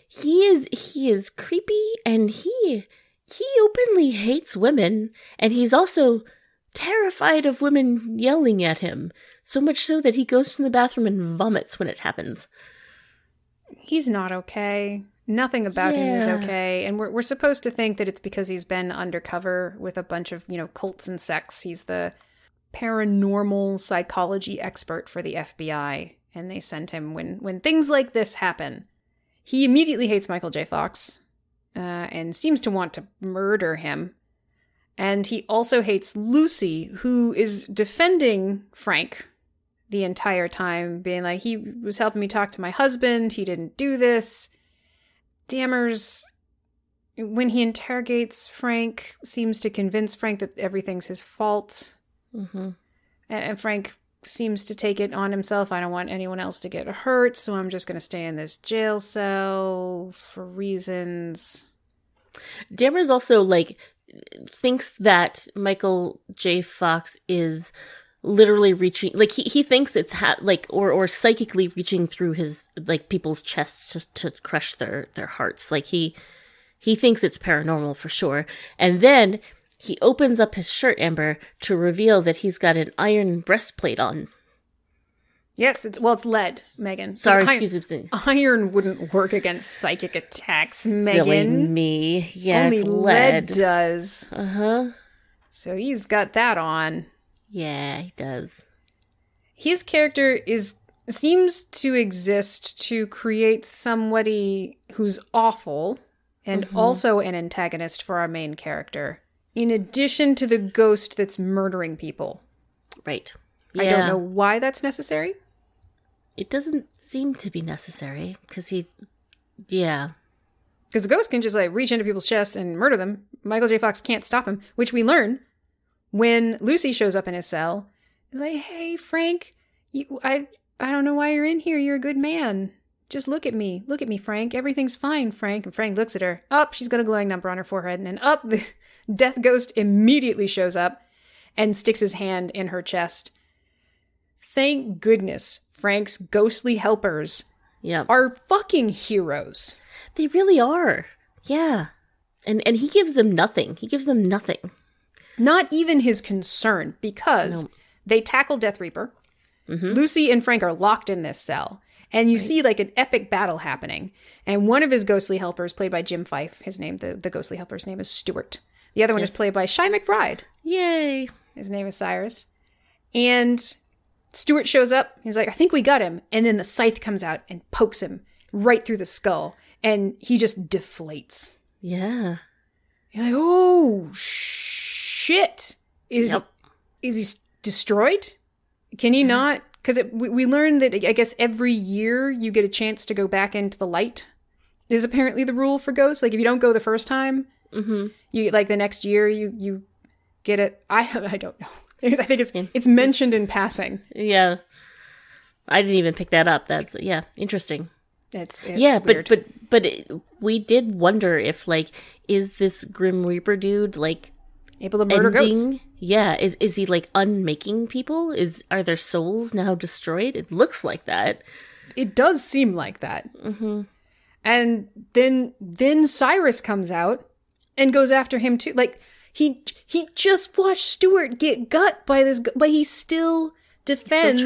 He is creepy, and he openly hates women, and he's also terrified of women yelling at him, so much so that he goes to the bathroom and vomits when it happens. He's not okay. Nothing about him is okay. And we're supposed to think that it's because he's been undercover with a bunch of, cults and sects. He's the paranormal psychology expert for the FBI. And they sent him when things like this happen. He immediately hates Michael J. Fox and seems to want to murder him. And he also hates Lucy, who is defending Frank the entire time, being like, he was helping me talk to my husband. He didn't do this. Dammers, when he interrogates Frank, seems to convince Frank that everything's his fault. Mm-hmm. And Frank seems to take it on himself. I don't want anyone else to get hurt, so I'm just going to stay in this jail cell for reasons. Dammers also, thinks that Michael J. Fox is literally reaching, he thinks it's or psychically reaching through his people's chests to crush their hearts. He thinks it's paranormal for sure. And then he opens up his shirt, Amber, to reveal that he's got an iron breastplate on. Yes, it's lead, Megan. Sorry, excuse me. Iron wouldn't work against psychic attacks, Megan. Silly me. Yeah, only it's lead does. Uh-huh. So he's got that on. Yeah, he does. His character seems to exist to create somebody who's awful and also an antagonist for our main character, in addition to the ghost that's murdering people. Right. Yeah. I don't know why that's necessary. It doesn't seem to be necessary, because Because the ghost can just reach into people's chests and murder them. Michael J. Fox can't stop him, which we learn when Lucy shows up in his cell. He's like, hey, Frank, I don't know why you're in here. You're a good man. Just look at me. Look at me, Frank. Everything's fine, Frank. And Frank looks at her. She's got a glowing number on her forehead. And the death ghost immediately shows up and sticks his hand in her chest. Thank goodness Frank's ghostly helpers are fucking heroes. They really are. Yeah. And he gives them nothing. Not even his concern, because they tackle Death Reaper. Mm-hmm. Lucy and Frank are locked in this cell. And you see an epic battle happening. And one of his ghostly helpers, played by Jim Fife, his name, the ghostly helper's name is Stuart. The other one is played by Shai McBride. Yay. His name is Cyrus. And Stuart shows up. He's like, I think we got him. And then the scythe comes out and pokes him right through the skull. And he just deflates. Yeah. You're like, oh, shit. Is he destroyed? Can he not? Because we learned that, I guess, every year you get a chance to go back into the light is apparently the rule for ghosts. If you don't go the first time, you the next year you get it. I don't know. I think it's mentioned in passing. Yeah. I didn't even pick that up. That's, interesting. It's weird. But we did wonder if, is this Grim Reaper dude, able to murder ghosts? Yeah. Is he, unmaking people? Are their souls now destroyed? It looks like that. It does seem like that. Mm-hmm. And then Cyrus comes out and goes after him, too. He just watched Stuart get gut by this, but he still defends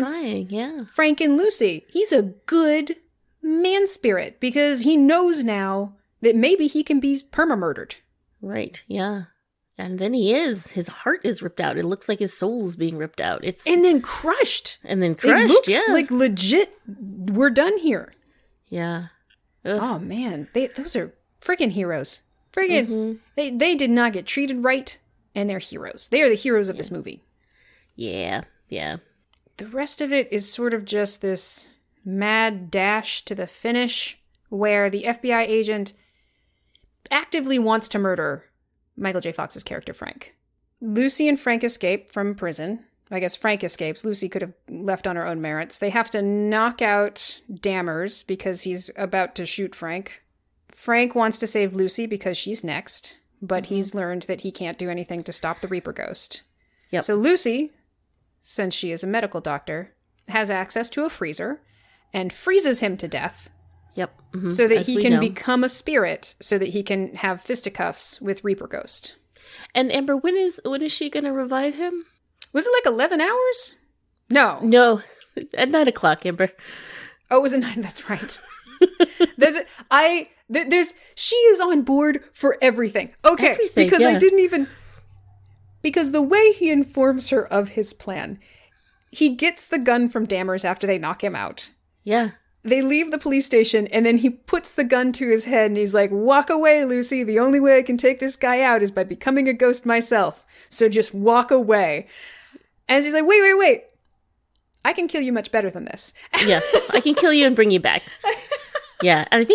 Frank and Lucy. He's a good man spirit, because he knows now that maybe he can be perma-murdered. Right, yeah. And then he is. His heart is ripped out. It looks like his soul's being ripped out. And then crushed. It looks like legit, we're done here. Yeah. Ugh. Oh, man. Those are freaking heroes. They did not get treated right, and they're heroes. They are the heroes of this movie. Yeah. The rest of it is sort of just this mad dash to the finish, where the FBI agent actively wants to murder Michael J. Fox's character, Frank. Lucy and Frank escape from prison. I guess Frank escapes. Lucy could have left on her own merits. They have to knock out Dammers because he's about to shoot Frank. Frank wants to save Lucy because she's next, but he's learned that he can't do anything to stop the Reaper ghost. Yep. So Lucy since she is a medical doctor, has access to a freezer and freezes him to death. Yep. Mm-hmm. So that he can become a spirit, so that he can have fisticuffs with Reaper Ghost. And Amber, when is she going to revive him? Was it like 11 hours? No. At 9 o'clock, Amber. Oh, it was at 9. That's right. She is on board for everything. Okay. Because I didn't even... Because the way he informs her of his plan, he gets the gun from Dammers after they knock him out. Yeah. They leave the police station, and then he puts the gun to his head, and he's like, walk away, Lucy. The only way I can take this guy out is by becoming a ghost myself. So just walk away. And she's like, wait. I can kill you much better than this. Yeah, I can kill you and bring you back. Yeah, and I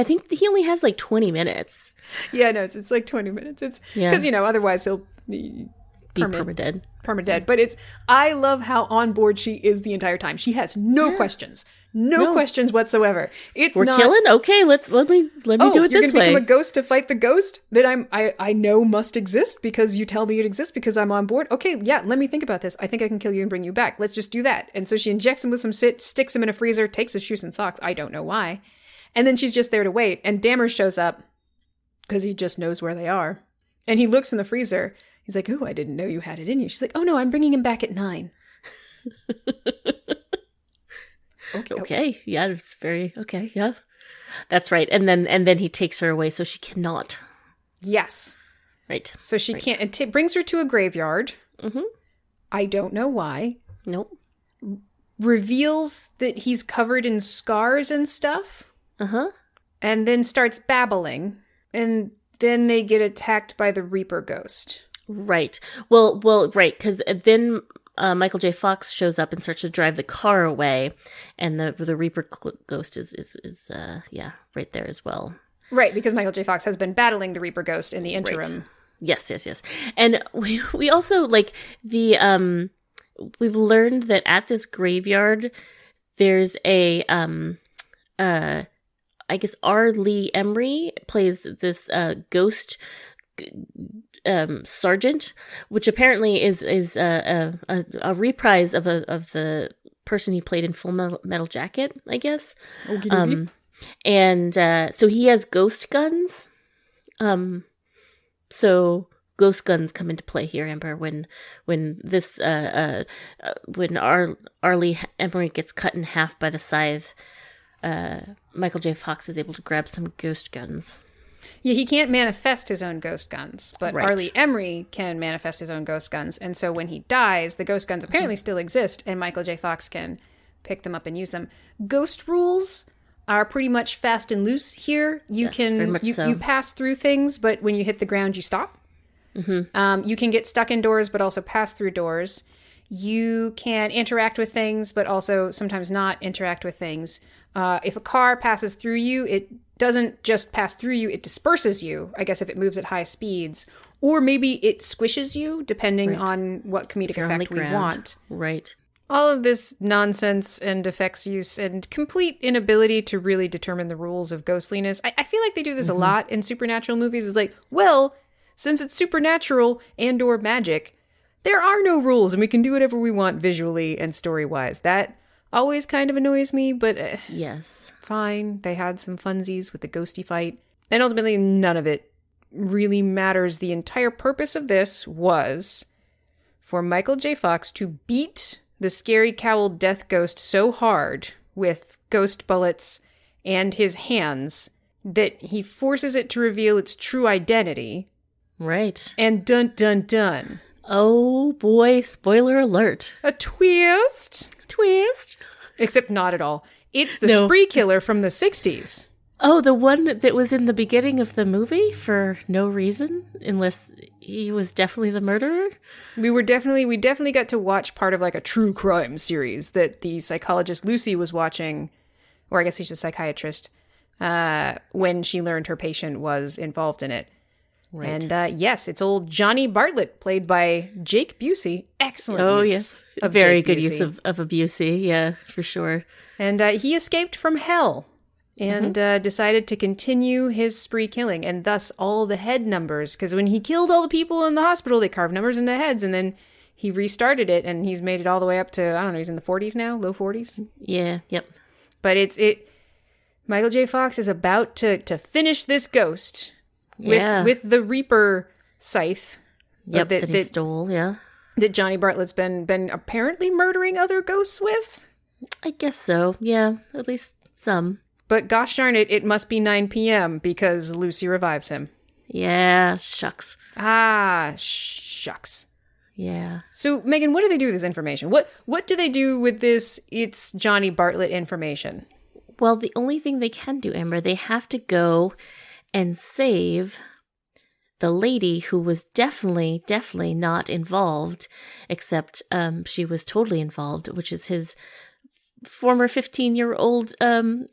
think he only has like 20 minutes. Yeah, no, it's like 20 minutes. It's because, otherwise he'll be permadead. Permadead. But I love how on board she is the entire time. She has no questions. No questions whatsoever. We're killing? Okay, let me do it this way. You're going to become a ghost to fight the ghost that I know must exist because you tell me it exists because I'm on board? Okay, yeah, let me think about this. I think I can kill you and bring you back. Let's just do that. And so she injects him with some sticks him in a freezer, takes his shoes and socks. I don't know why. And then she's just there to wait. And Dammers shows up because he just knows where they are. And he looks in the freezer. He's like, oh, I didn't know you had it in you. She's like, oh, no, I'm bringing him back at 9. Okay. Yeah, it's very okay. Yeah, that's right. And then he takes her away, so she cannot. Yes. Right. So she can't. It brings her to a graveyard. Mm-hmm. I don't know why. Nope. Reveals that he's covered in scars and stuff. Uh-huh. And then starts babbling, and then they get attacked by the Reaper Ghost. Right. Well, right, because then Michael J. Fox shows up and starts to drive the car away, and the Reaper Ghost is right there as well. Right, because Michael J. Fox has been battling the Reaper Ghost in the interim. Right. Yes. And we also, like, we've learned that at this graveyard, there's a, I guess R. Lee Emery plays this ghost sergeant, which apparently is a reprise of the person he played in Full Metal Jacket, I guess. And so he has ghost guns. So ghost guns come into play here, Amber, when R. Lee Emery gets cut in half by the scythe. Michael J. Fox is able to grab some ghost guns. Yeah, he can't manifest his own ghost guns, but right. R. Lee Emery can manifest his own ghost guns. And so when he dies, the ghost guns apparently still exist, and Michael J. Fox can pick them up and use them. Ghost rules are pretty much fast and loose here. You pass through things, but when you hit the ground, you stop. Mm-hmm. You can get stuck indoors, but also pass through doors. You can interact with things, but also sometimes not interact with things. If a car passes through you, it doesn't just pass through you, it disperses you, I guess, if it moves at high speeds. Or maybe it squishes you, depending on what comedic effect we want. Right. All of this nonsense and effects use and complete inability to really determine the rules of ghostliness. I feel like they do this a lot in supernatural movies. It's like, well, since it's supernatural and or magic, there are no rules and we can do whatever we want visually and story-wise. That always kind of annoys me, but yes, fine. They had some funsies with the ghosty fight. And ultimately, none of it really matters. The entire purpose of this was for Michael J. Fox to beat the scary cowled death ghost so hard with ghost bullets and his hands that he forces it to reveal its true identity. Right. And dun dun dun. Oh boy, spoiler alert. A twist. Except not at all. It's the spree killer from the 60s. Oh, the one that was in the beginning of the movie for no reason, unless he was definitely the murderer? We definitely got to watch part of like a true crime series that the psychologist Lucy was watching, or I guess she's a psychiatrist, when she learned her patient was involved in it. Right. And yes, it's old Johnny Bartlett, played by Jake Busey. Excellent use. Oh, yes. A very good use of a Busey. Yeah, for sure. And he escaped from hell and decided to continue his spree killing, and thus all the head numbers. Because when he killed all the people in the hospital, they carved numbers into heads, and then he restarted it, and he's made it all the way up to, I don't know, he's in the 40s now, low 40s. Yeah, yep. But Michael J. Fox is about to finish this ghost with the Reaper scythe. Yep, that he stole, yeah. That Johnny Bartlett's been apparently murdering other ghosts with? I guess so, yeah, at least some. But gosh darn it, it must be 9 p.m. because Lucy revives him. Yeah, shucks. Ah, shucks. Yeah. So, Megan, what do they do with this information? What do they do with this It's Johnny Bartlett information? Well, the only thing they can do, Amber, they have to go and save the lady who was definitely not involved, except she was totally involved, which is his former 15-year-old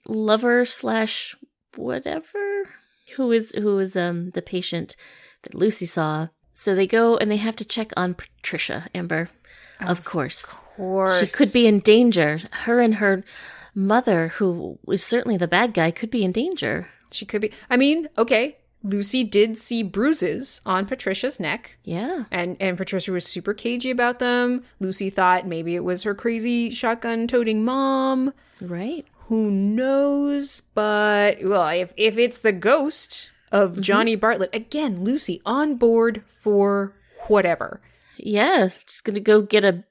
lover / whatever, who is the patient that Lucy saw. So they go and they have to check on Patricia, Amber. Of course. She could be in danger. Her and her mother, who is certainly the bad guy, could be in danger. She could be. I mean, okay, Lucy did see bruises on Patricia's neck. Yeah. And Patricia was super cagey about them. Lucy thought maybe it was her crazy shotgun-toting mom. Right. Who knows? But, well, if it's the ghost of Johnny Bartlett, again, Lucy on board for whatever. Yeah, just gonna go get a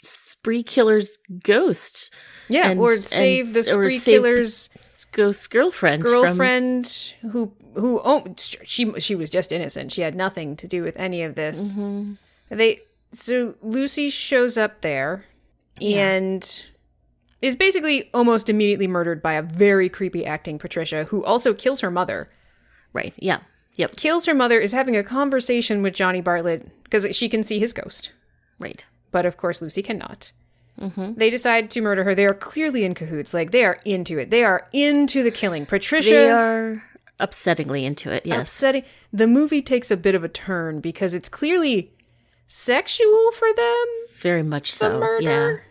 spree killer's ghost. Yeah, or save the spree killer's ghost girlfriend who she was just innocent. She had nothing to do with any of this. So Lucy shows up there and is basically almost immediately murdered by a very creepy acting Patricia, who also kills her mother. Right. Yeah. Yep. Kills her mother, is having a conversation with Johnny Bartlett because she can see his ghost. Right. But of course Lucy cannot. They decide to murder her. They are clearly in cahoots. Like, they are into it. They are into the killing. Patricia... They are upsettingly into it, yes. Upsetting. The movie takes a bit of a turn because it's clearly sexual for them. Very much so. Murder.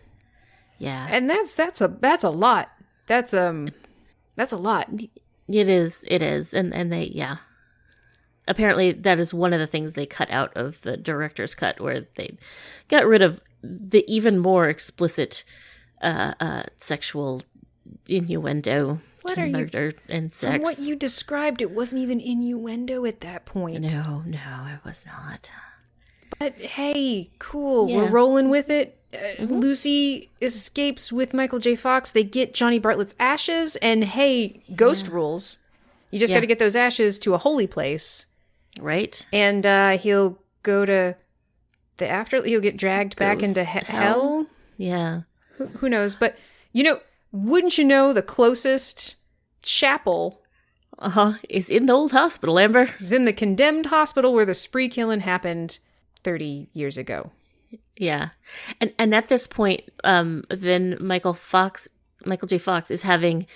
Yeah. And that's a lot. That's a lot. It is. And they, yeah. Apparently that is one of the things they cut out of the director's cut, where they got rid of the even more explicit sexual innuendo to murder and sex. From what you described, it wasn't even innuendo at that point. No, it was not. But hey, cool. Yeah. We're rolling with it. Lucy escapes with Michael J. Fox. They get Johnny Bartlett's ashes, and hey, ghost rules. You just got to get those ashes to a holy place. Right. And he'll go to the after. He'll get dragged back into hell. Yeah. Who knows? But, wouldn't you know, the closest chapel is in the old hospital, Amber. Is in the condemned hospital where the spree killing happened 30 years ago. Yeah. And at this point, then Michael J. Fox is having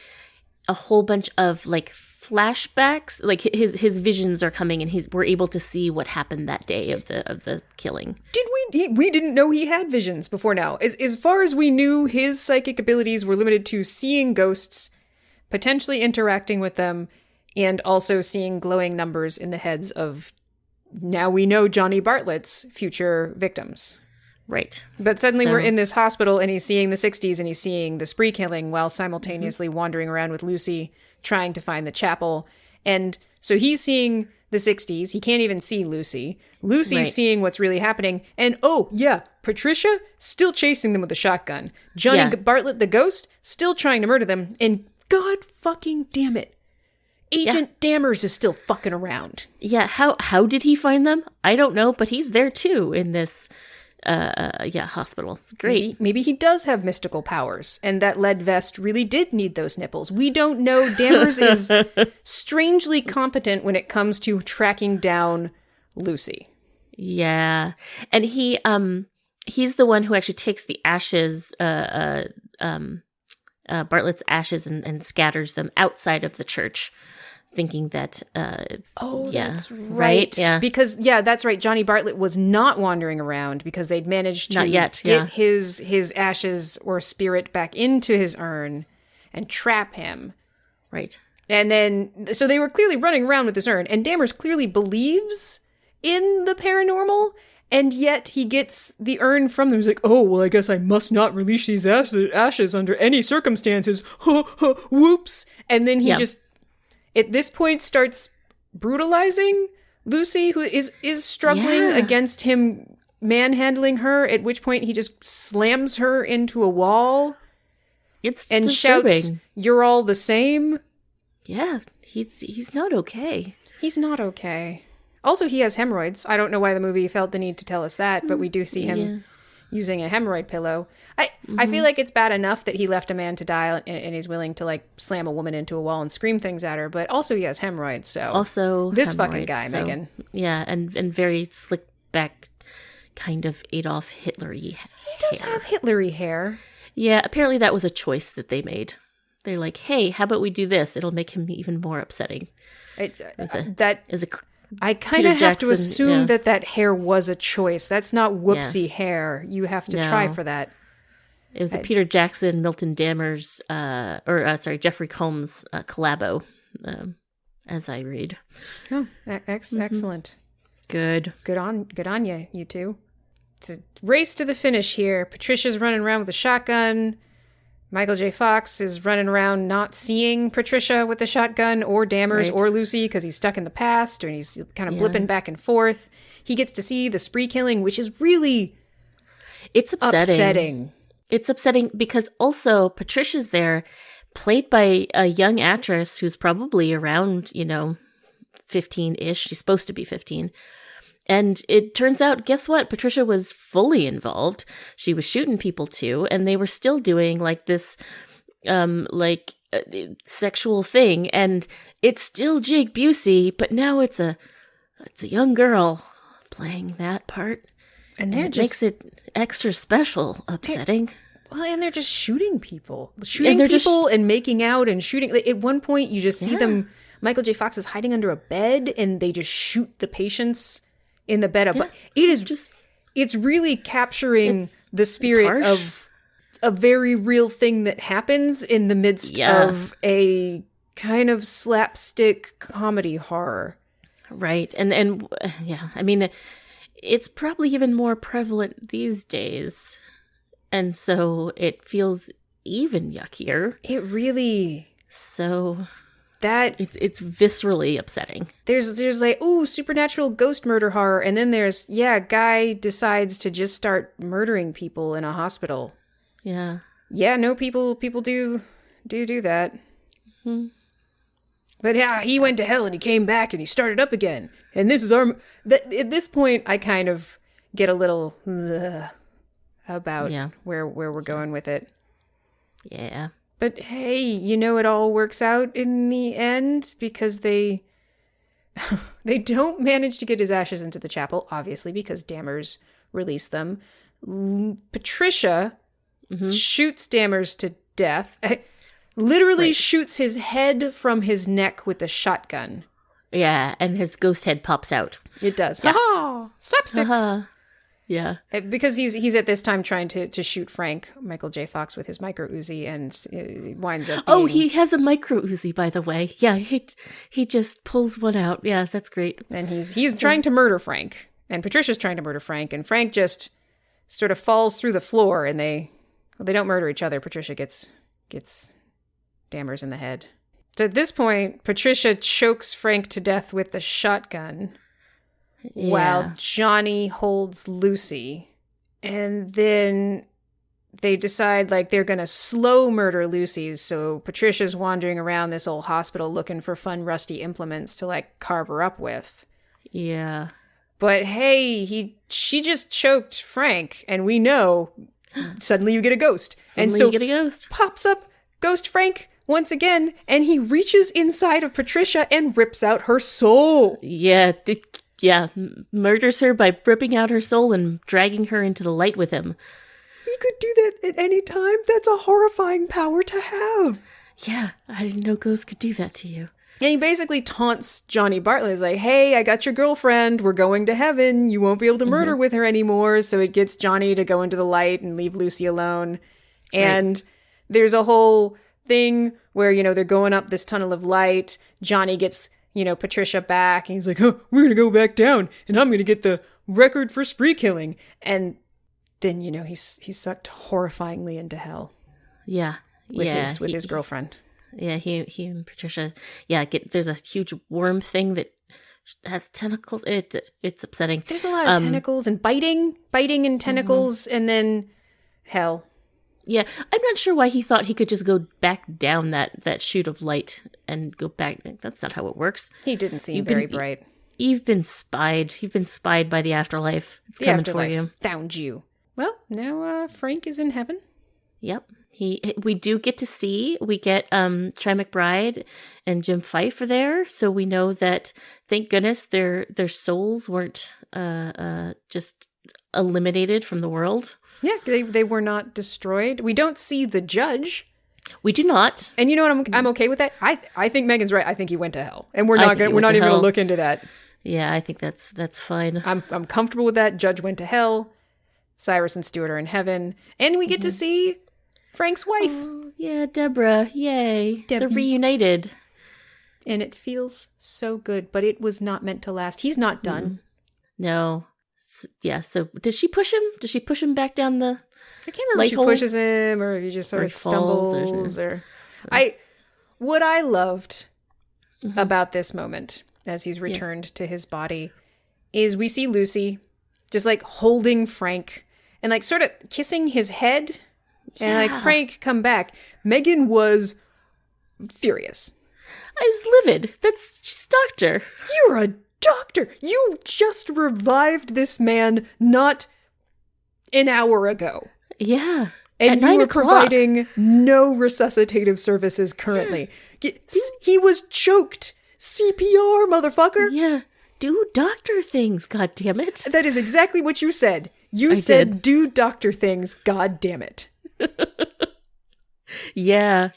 a whole bunch of like flashbacks, like his visions are coming, and we're able to see what happened that day of the killing. We didn't know he had visions before now. As far as we knew, his psychic abilities were limited to seeing ghosts, potentially interacting with them, and also seeing glowing numbers in the heads of, now we know, Johnny Bartlett's future victims. Right. But suddenly we're in this hospital, and he's seeing the 60s, and he's seeing the spree killing while simultaneously wandering around with Lucy, trying to find the chapel. And so he's seeing the 60s. He can't even see Lucy. Lucy's seeing what's really happening. And Patricia still chasing them with a shotgun. Johnny Bartlett, the ghost, still trying to murder them. And God fucking damn it, Agent Dammers is still fucking around. Yeah, how did he find them? I don't know, but he's there too in this hospital. Great. Maybe he does have mystical powers, and that lead vest really did need those nipples. We don't know. Dammers is strangely competent when it comes to tracking down Lucy. Yeah. And he's the one who actually takes the ashes, Bartlett's ashes, and scatters them outside of the church, thinking that that's right. Yeah. Because that's right, Johnny Bartlett was not wandering around because they'd managed to get his ashes or spirit back into his urn and trap him. Right. And then so they were clearly running around with this urn, and Dammers clearly believes in the paranormal, And yet he gets the urn from them. He's like, oh, well, I guess I must not release these ashes under any circumstances. Whoops. And then he just, at this point, starts brutalizing Lucy, who is struggling against him manhandling her, at which point he just slams her into a wall. And disturbing. Shouts, "You're all the same." Yeah, he's not okay. He's not okay. Also, he has hemorrhoids. I don't know why the movie felt the need to tell us that, but we do see him using a hemorrhoid pillow. I feel like it's bad enough that he left a man to die and he's willing to like slam a woman into a wall and scream things at her, but also he has hemorrhoids. So also this fucking guy, so, Megan. Yeah, and very slick back, kind of Adolf Hitler-y hair. He does have Hitler-y hair. Yeah, apparently that was a choice that they made. They're like, hey, how about we do this? It'll make him even more upsetting. I kind of have to assume that hair was a choice. That's not whoopsie hair. You have to try for that. It was a Peter Jackson, Milton Dammers, Jeffrey Combs collabo, as I read. Oh, excellent. Good on you two. It's a race to the finish here. Patricia's running around with a shotgun. Michael J. Fox is running around not seeing Patricia with the shotgun or Dammers or Lucy because he's stuck in the past and he's kind of blipping back and forth. He gets to see the spree killing, which is really upsetting. It's upsetting because also Patricia's there, played by a young actress who's probably around, 15-ish. She's supposed to be 15. And it turns out, guess what? Patricia was fully involved. She was shooting people too, and they were still doing like this, sexual thing. And it's still Jake Busey, but now it's a young girl playing that part, and it makes it extra special, upsetting. And they're just shooting people, and making out and shooting. At one point, you just see them. Michael J. Fox is hiding under a bed, and they just shoot the patients in the bed. But it is just, it's really capturing the spirit of a very real thing that happens in the midst of a kind of slapstick comedy horror. Right. And I mean, it's probably even more prevalent these days. And so it feels even yuckier. It really. So that it's viscerally upsetting. There's like, ooh, supernatural ghost murder horror, and then there's guy decides to just start murdering people in a hospital. Yeah. Yeah, no, people do that. Mm-hmm. But he went to hell and he came back and he started up again. And this is at this point I kind of get a little about where we're going with it. Yeah. But hey, it all works out in the end because they don't manage to get his ashes into the chapel, obviously, because Dammers released them. Patricia shoots Dammers to death. Literally shoots his head from his neck with a shotgun. Yeah, and his ghost head pops out. It does. Yeah. Ha-ha! Slapstick! Ha-ha. Yeah. Because he's at this time trying to shoot Frank, Michael J. Fox, with his micro Uzi, and it winds up being... Oh, he has a micro Uzi, by the way. Yeah, he just pulls one out. Yeah, that's great. And he's trying to murder Frank, and Patricia's trying to murder Frank, and Frank just sort of falls through the floor, and they don't murder each other. Patricia gets Dammers in the head. So at this point, Patricia chokes Frank to death with the shotgun. While Johnny holds Lucy. And then they decide they're going to slow murder Lucy. So Patricia's wandering around this old hospital looking for fun rusty implements to carve her up with. Yeah. But hey, she just choked Frank, and we know suddenly you get a ghost. You get a ghost. Pops up Ghost Frank once again, and he reaches inside of Patricia and rips out her soul. Yeah, murders her by ripping out her soul and dragging her into the light with him. He could do that at any time. That's a horrifying power to have. Yeah, I didn't know ghosts could do that to you. And he basically taunts Johnny Bartlett. He's like, hey, I got your girlfriend. We're going to heaven. You won't be able to murder with her anymore. So it gets Johnny to go into the light and leave Lucy alone. And there's a whole thing where, they're going up this tunnel of light. Johnny gets... Patricia back, and he's like, oh, we're going to go back down, and I'm going to get the record for spree killing. And then, you know, he's sucked horrifyingly into hell. Yeah. With his girlfriend. Yeah, he and Patricia. Yeah, there's a huge worm thing that has tentacles. It's upsetting. There's a lot of tentacles and biting and tentacles, and then hell. Yeah, I'm not sure why he thought he could just go back down that chute of light and go back. That's not how it works. He didn't seem very bright. You've been spied. You've been spied by the afterlife. It's coming for you. Found you. Well, now Frank is in heaven. Yep. We do get to see, we get Try McBride and Jim Fife are there, so we know that, thank goodness, their souls weren't just eliminated from the world. Yeah, they were not destroyed. We don't see the judge. We do not. And you know what? I'm okay with that. I think Megan's right. I think he went to hell, and we're not even going to look into that. Yeah, I think that's fine. I'm comfortable with that. Judge went to hell. Cyrus and Stuart are in heaven, and we get to see Frank's wife. Oh, yeah, Deborah. Yay. Debbie. They're reunited. And it feels so good, but it was not meant to last. He's not done. No. So does she push him? Does she push him back down the I can't remember if she pushes him or if he just sort of stumbles. What I loved about this moment as he's returned to his body is we see Lucy just like holding Frank and like sort of kissing his head. And like, Frank, come back. Megan was furious. I was livid. She's doctor. You're a doctor. You just revived this man not an hour ago. Yeah. And you were providing no resuscitative services currently. He was choked. CPR, motherfucker. Yeah. Do doctor things, god damn it. That is exactly what you said. You said do doctor things, god damn it. Yeah.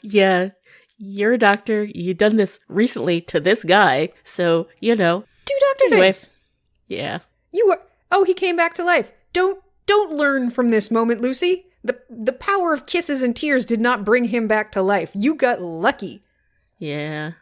You're a doctor. You've done this recently to this guy, so do doctor things. Yeah. He came back to life. Don't learn from this moment, Lucy. The power of kisses and tears did not bring him back to life. You got lucky. Yeah.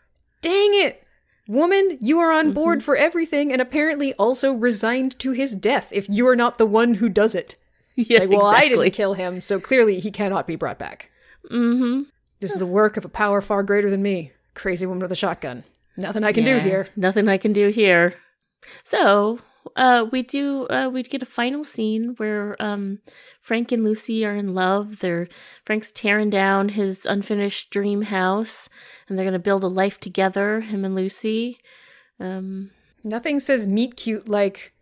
Dang it. Woman, you are on board for everything and apparently also resigned to his death if you are not the one who does it. Yeah, exactly. I didn't kill him, so clearly he cannot be brought back. Mm-hmm. This is the work of a power far greater than me. Crazy woman with a shotgun. Nothing I can do here. Nothing I can do here. So, we get a final scene where Frank and Lucy are in love. Frank's tearing down his unfinished dream house, and they're going to build a life together, him and Lucy. Nothing says meet cute like,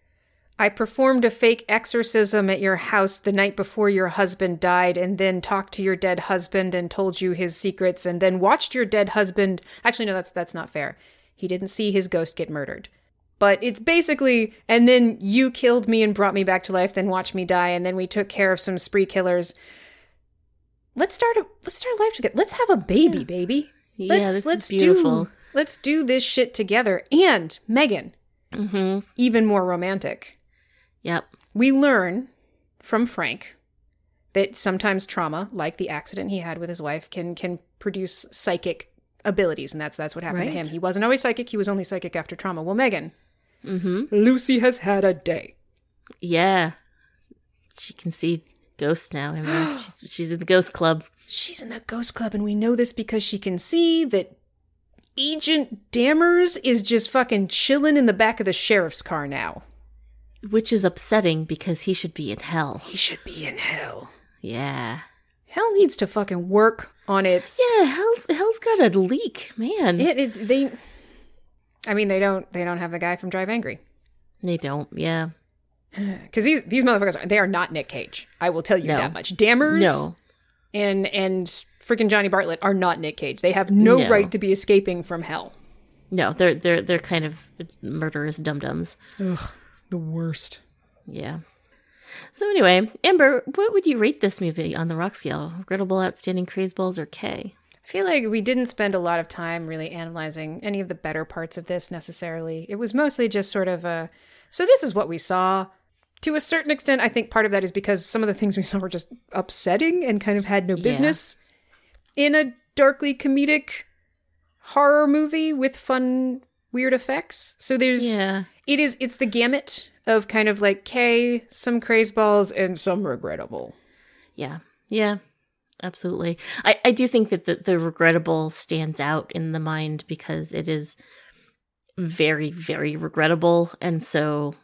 I performed a fake exorcism at your house the night before your husband died and then talked to your dead husband and told you his secrets and then watched your dead husband. Actually, no, that's not fair. He didn't see his ghost get murdered. But it's basically, and then you killed me and brought me back to life, then watched me die, and then we took care of some spree killers. Let's start a life together. Let's have a baby, baby. This is beautiful. Let's do this shit together. And Megan, even more romantic. Yep. We learn from Frank that sometimes trauma, like the accident he had with his wife, can produce psychic abilities, and that's what happened to him. He wasn't always psychic. He was only psychic after trauma. Well, Megan, Lucy has had a day. Yeah. She can see ghosts now. I mean, she's in the ghost club. She's in the ghost club, and we know this because she can see that Agent Dammers is just fucking chilling in the back of the sheriff's car now. Which is upsetting because he should be in hell. He should be in hell. Yeah. Hell needs to fucking work on its... Yeah, hell's got a leak, man. They don't have the guy from Drive Angry. They don't, yeah. Because these motherfuckers, they are not Nick Cage. I will tell you that much. Dammers and freaking Johnny Bartlett are not Nick Cage. They have no right to be escaping from hell. No, they're kind of murderous dum-dums. Ugh, the worst. Yeah. So anyway, Amber, what would you rate this movie on the rock scale? Regrettable, outstanding, crazeballs, or K? I feel like we didn't spend a lot of time really analyzing any of the better parts of this necessarily. It was mostly just sort of so this is what we saw. To a certain extent, I think part of that is because some of the things we saw were just upsetting and kind of had no business in a darkly comedic horror movie with fun, weird effects. So it's the gamut of kind of like Kay, some crazeballs, and some regrettable. Yeah. Yeah. Absolutely. I do think that the regrettable stands out in the mind because it is very, very regrettable. And so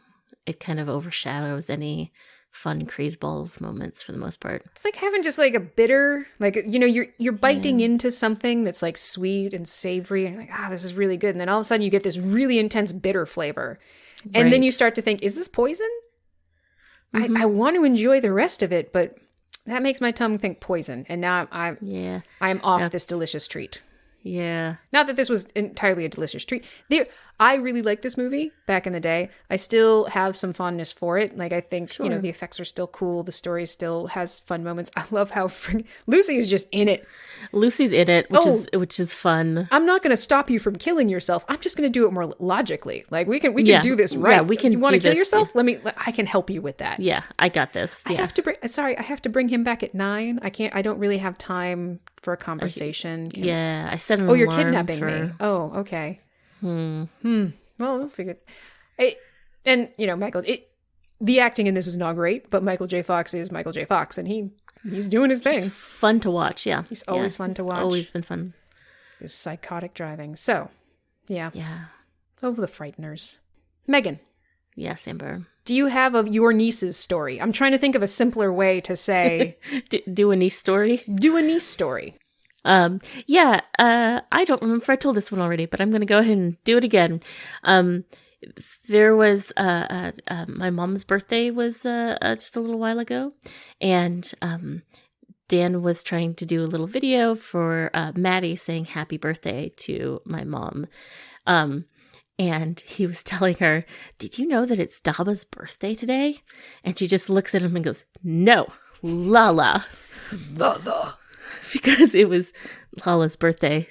it kind of overshadows any fun crazeballs moments for the most part. It's like having just like a bitter, like, you know, you're biting into something that's like sweet and savory and you're like, this is really good. And then all of a sudden you get this really intense bitter flavor. And then you start to think, is this poison? I want to enjoy the rest of it, but that makes my tongue think poison. And now I'm off this delicious treat. Yeah. Not that this was entirely a delicious treat. I really liked this movie back in the day. I still have some fondness for it. Like, I think, you know, the effects are still cool. The story still has fun moments. I love how Lucy is just in it. Lucy's in it, which is fun. I'm not going to stop you from killing yourself. I'm just going to do it more logically. Like, we can do this right. Yeah, we can. You want to kill yourself? I can help you with that. Yeah, I got this. Yeah. I have to bring him back at 9. I don't really have time for a conversation. I set an alarm. Oh, you're kidnapping me. Oh, okay. Well, we'll figure it. And, you know, Michael, the acting in this is not great, but Michael J. Fox is Michael J. Fox, and he's doing his thing. He's fun to watch, yeah. He's always fun to watch. Always been fun. His psychotic driving. So, yeah. Yeah. Over the Frighteners. Megan. Yes, Amber. Do you have your niece's story? I'm trying to think of a simpler way to say... do a niece story? Do a niece story. I don't remember if I told this one already, but I'm going to go ahead and do it again. There was, my mom's birthday was, just a little while ago, and, Dan was trying to do a little video for, Maddie saying happy birthday to my mom. And he was telling her, did you know that it's Daba's birthday today? And she just looks at him and goes, no, Lala. Lala. Because it was Laurel's birthday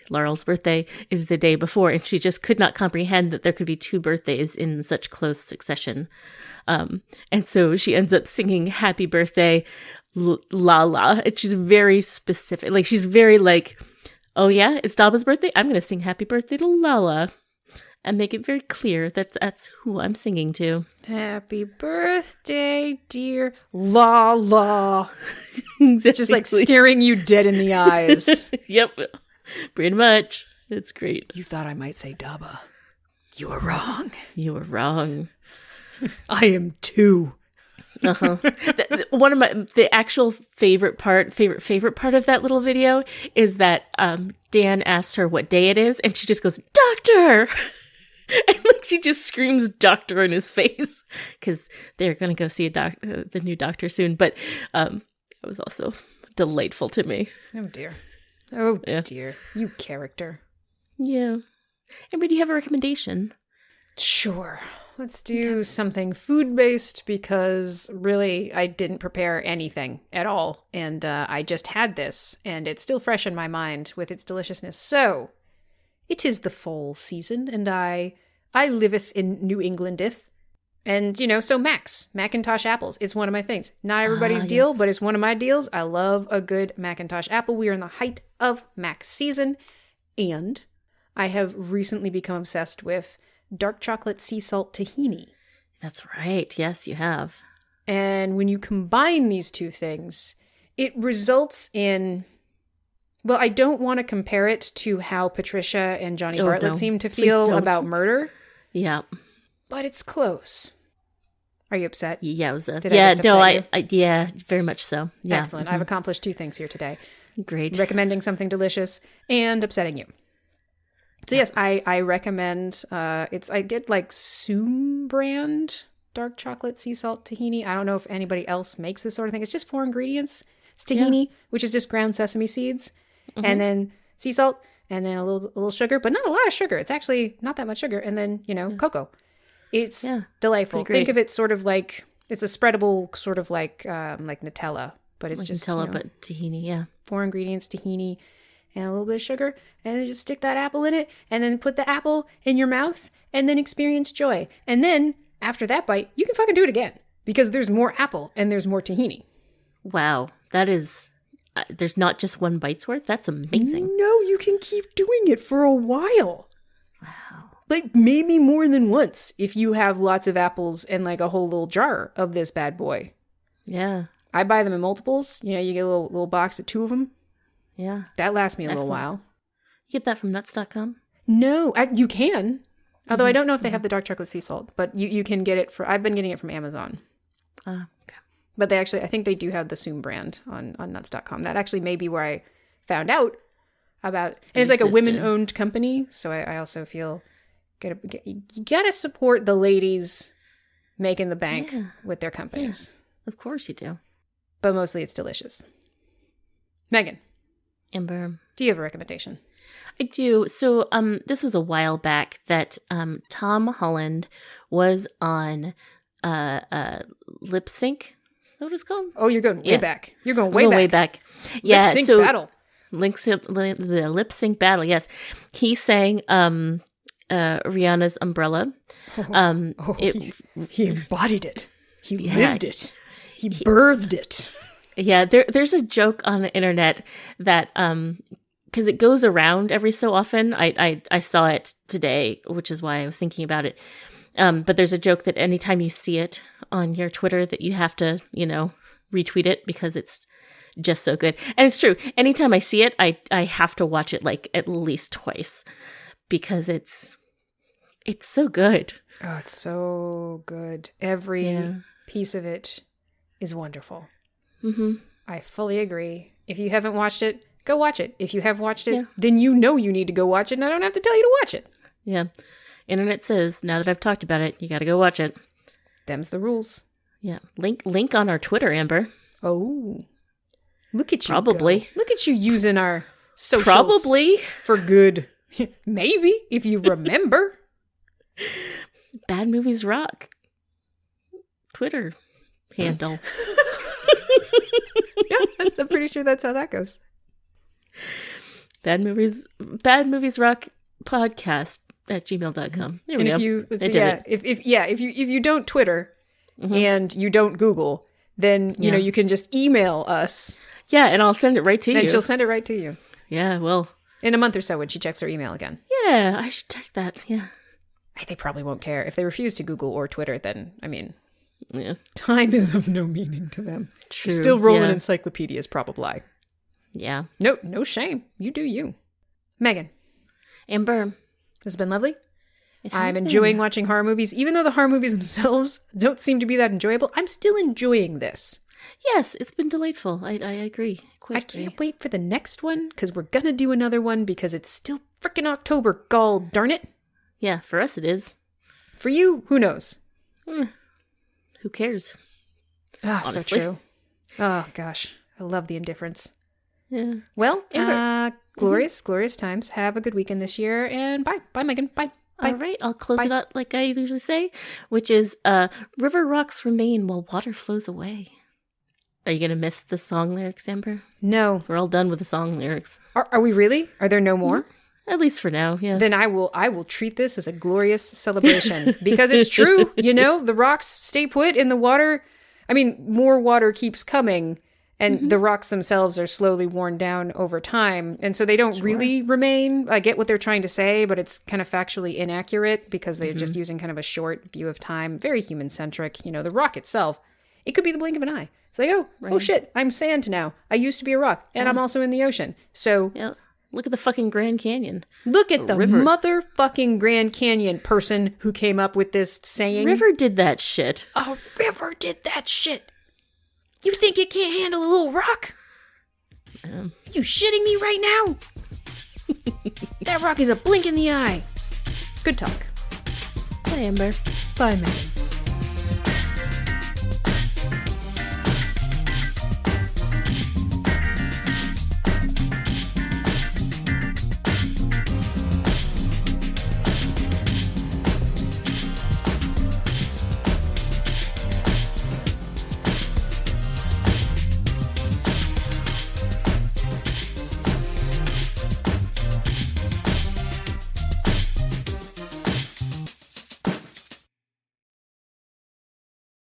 is the day before, and she just could not comprehend that there could be 2 birthdays in such close succession. And so she ends up singing happy birthday, Lala. And she's very specific. Like, she's very like, oh yeah, it's Daba's birthday? I'm going to sing happy birthday to Lala. And make it very clear that that's who I'm singing to. Happy birthday, dear Lala. Exactly. Just like staring you dead in the eyes. Yep, pretty much. It's great. You thought I might say Daba. You were wrong. You were wrong. I am 2. One of the actual favorite part of that little video is that Dan asks her what day it is, and she just goes, "Doctor!" And like she just screams "doctor" in his face because they're gonna go see the new doctor soon. But it was also delightful to me. Oh dear, dear, you character. Yeah. Amber, do you have a recommendation? Sure. Let's do something food-based because really I didn't prepare anything at all. And I just had this and it's still fresh in my mind with its deliciousness. So, it is the fall season and I liveth in New Englandeth. And, you know, so Macintosh apples. It's one of my things. Not everybody's deal, but it's one of my deals. I love a good Macintosh apple. We are in the height of Mac season. And I have recently become obsessed with dark chocolate sea salt tahini. That's right. Yes, you have. And when you combine these two things, it results in... Well, I don't want to compare it to how Patricia and Johnny Bartlett seem to feel about murder. Yeah. But it's close. Are you upset? Yowza. Did I just upset you? Yeah, very much so. Yeah. Excellent. I've accomplished 2 things here today. Great. Recommending something delicious and upsetting you. So yes, I recommend, I get like Soom brand dark chocolate sea salt tahini. I don't know if anybody else makes this sort of thing. It's just 4 ingredients. It's tahini, which is just ground sesame seeds, and then sea salt, and then a little sugar, but not a lot of sugar. It's actually not that much sugar. And then, cocoa. It's delightful. Think of it sort of like, it's a spreadable sort of like Nutella, but it's like just Nutella, but tahini, yeah. 4 ingredients, tahini, and a little bit of sugar, and then just stick that apple in it, and then put the apple in your mouth, and then experience joy. And then, after that bite, you can fucking do it again, because there's more apple, and there's more tahini. Wow, that is... there's not just one bite's worth? That's amazing. No, you can keep doing it for a while. Wow. like maybe more than once if you have lots of apples and like a whole little jar of this bad boy. Yeah. I buy them in multiples. You know, you get a little box of 2 of them. Yeah. That lasts me a little while. You get that from nuts.com? No, you can. Although I don't know if they have the dark chocolate sea salt, but you can get it I've been getting it from Amazon. Okay. But I think they do have the Soom brand on nuts.com. That actually may be where I found out about, and it's like a women-owned company, so I also feel you gotta support the ladies making the bank with their companies. Yeah. Of course you do. But mostly it's delicious. Megan. Amber. Do you have a recommendation? I do. So this was a while back that Tom Holland was on Lip Sync. Is that what it's called? Oh, you're going way back. You're going way back. Yeah. Lip Sync battle. The Lip Sync battle, yes. He sang Rihanna's Umbrella. He embodied it. He lived it. He birthed it. Yeah, there's a joke on the internet that because it goes around every so often. I saw it today, which is why I was thinking about it. But there's a joke that anytime you see it on your Twitter that you have to, retweet it because it's just so good. And it's true. Anytime I see it, I have to watch it like at least twice because it's so good. Oh, it's so good. Every piece of it is wonderful. Mm-hmm. I fully agree. If you haven't watched it, go watch it. If you have watched it, then you need to go watch it, and I don't have to tell you to watch it. Yeah. Internet says, now that I've talked about it, you got to go watch it. Them's the rules. Yeah. Link on our Twitter, Amber. Oh. Look at you. Probably. Go. Look at you using our socials. Probably. For good. Maybe, if you remember. Bad Movies Rock. Twitter handle. Yeah, I'm pretty sure that's how that goes. Bad Movies Rock podcast at gmail.com. There we go. If you don't Twitter and you don't Google, then you can just email us. Yeah, and I'll send it right to you. And she'll send it right to you. Yeah, well, in a month or so when she checks her email again. Yeah, I should check that. Yeah. They probably won't care. If they refuse to Google or Twitter, then, time is of no meaning to them. True. Still rolling encyclopedias, probably. Yeah. No shame. You do you. Megan. Amber. This has been lovely. I'm enjoying watching horror movies. Even though the horror movies themselves don't seem to be that enjoyable, I'm still enjoying this. Yes, it's been delightful. I agree. I can't wait for the next one, because we're going to do another one, because it's still freaking October, gall darn it. Yeah, for us it is. For you, who knows? Who cares? Ah, so true. Oh, gosh. I love the indifference. Yeah. Well, glorious times. Have a good weekend this year, and bye. Bye, Megan. Bye. Bye. All right, I'll close it out like I usually say, which is, river rocks remain while water flows away. Are you going to miss the song lyrics, Amber? No. We're all done with the song lyrics. Are we really? Are there no more? At least for now, yeah. Then I will treat this as a glorious celebration because it's true. The rocks stay put in the water. I mean, more water keeps coming and the rocks themselves are slowly worn down over time. And so they don't really remain. I get what they're trying to say, but it's kind of factually inaccurate because they're just using kind of a short view of time. Very human centric. The rock itself, it could be the blink of an eye. It's like, oh shit, I'm sand now. I used to be a rock and I'm also in the ocean. So look at the fucking Grand Canyon. Look at the motherfucking Grand Canyon person who came up with this saying. River did that shit. A river did that shit. You think it can't handle a little rock? Are you shitting me right now? That rock is a blink in the eye. Good talk. Bye, Amber. Bye, Megan.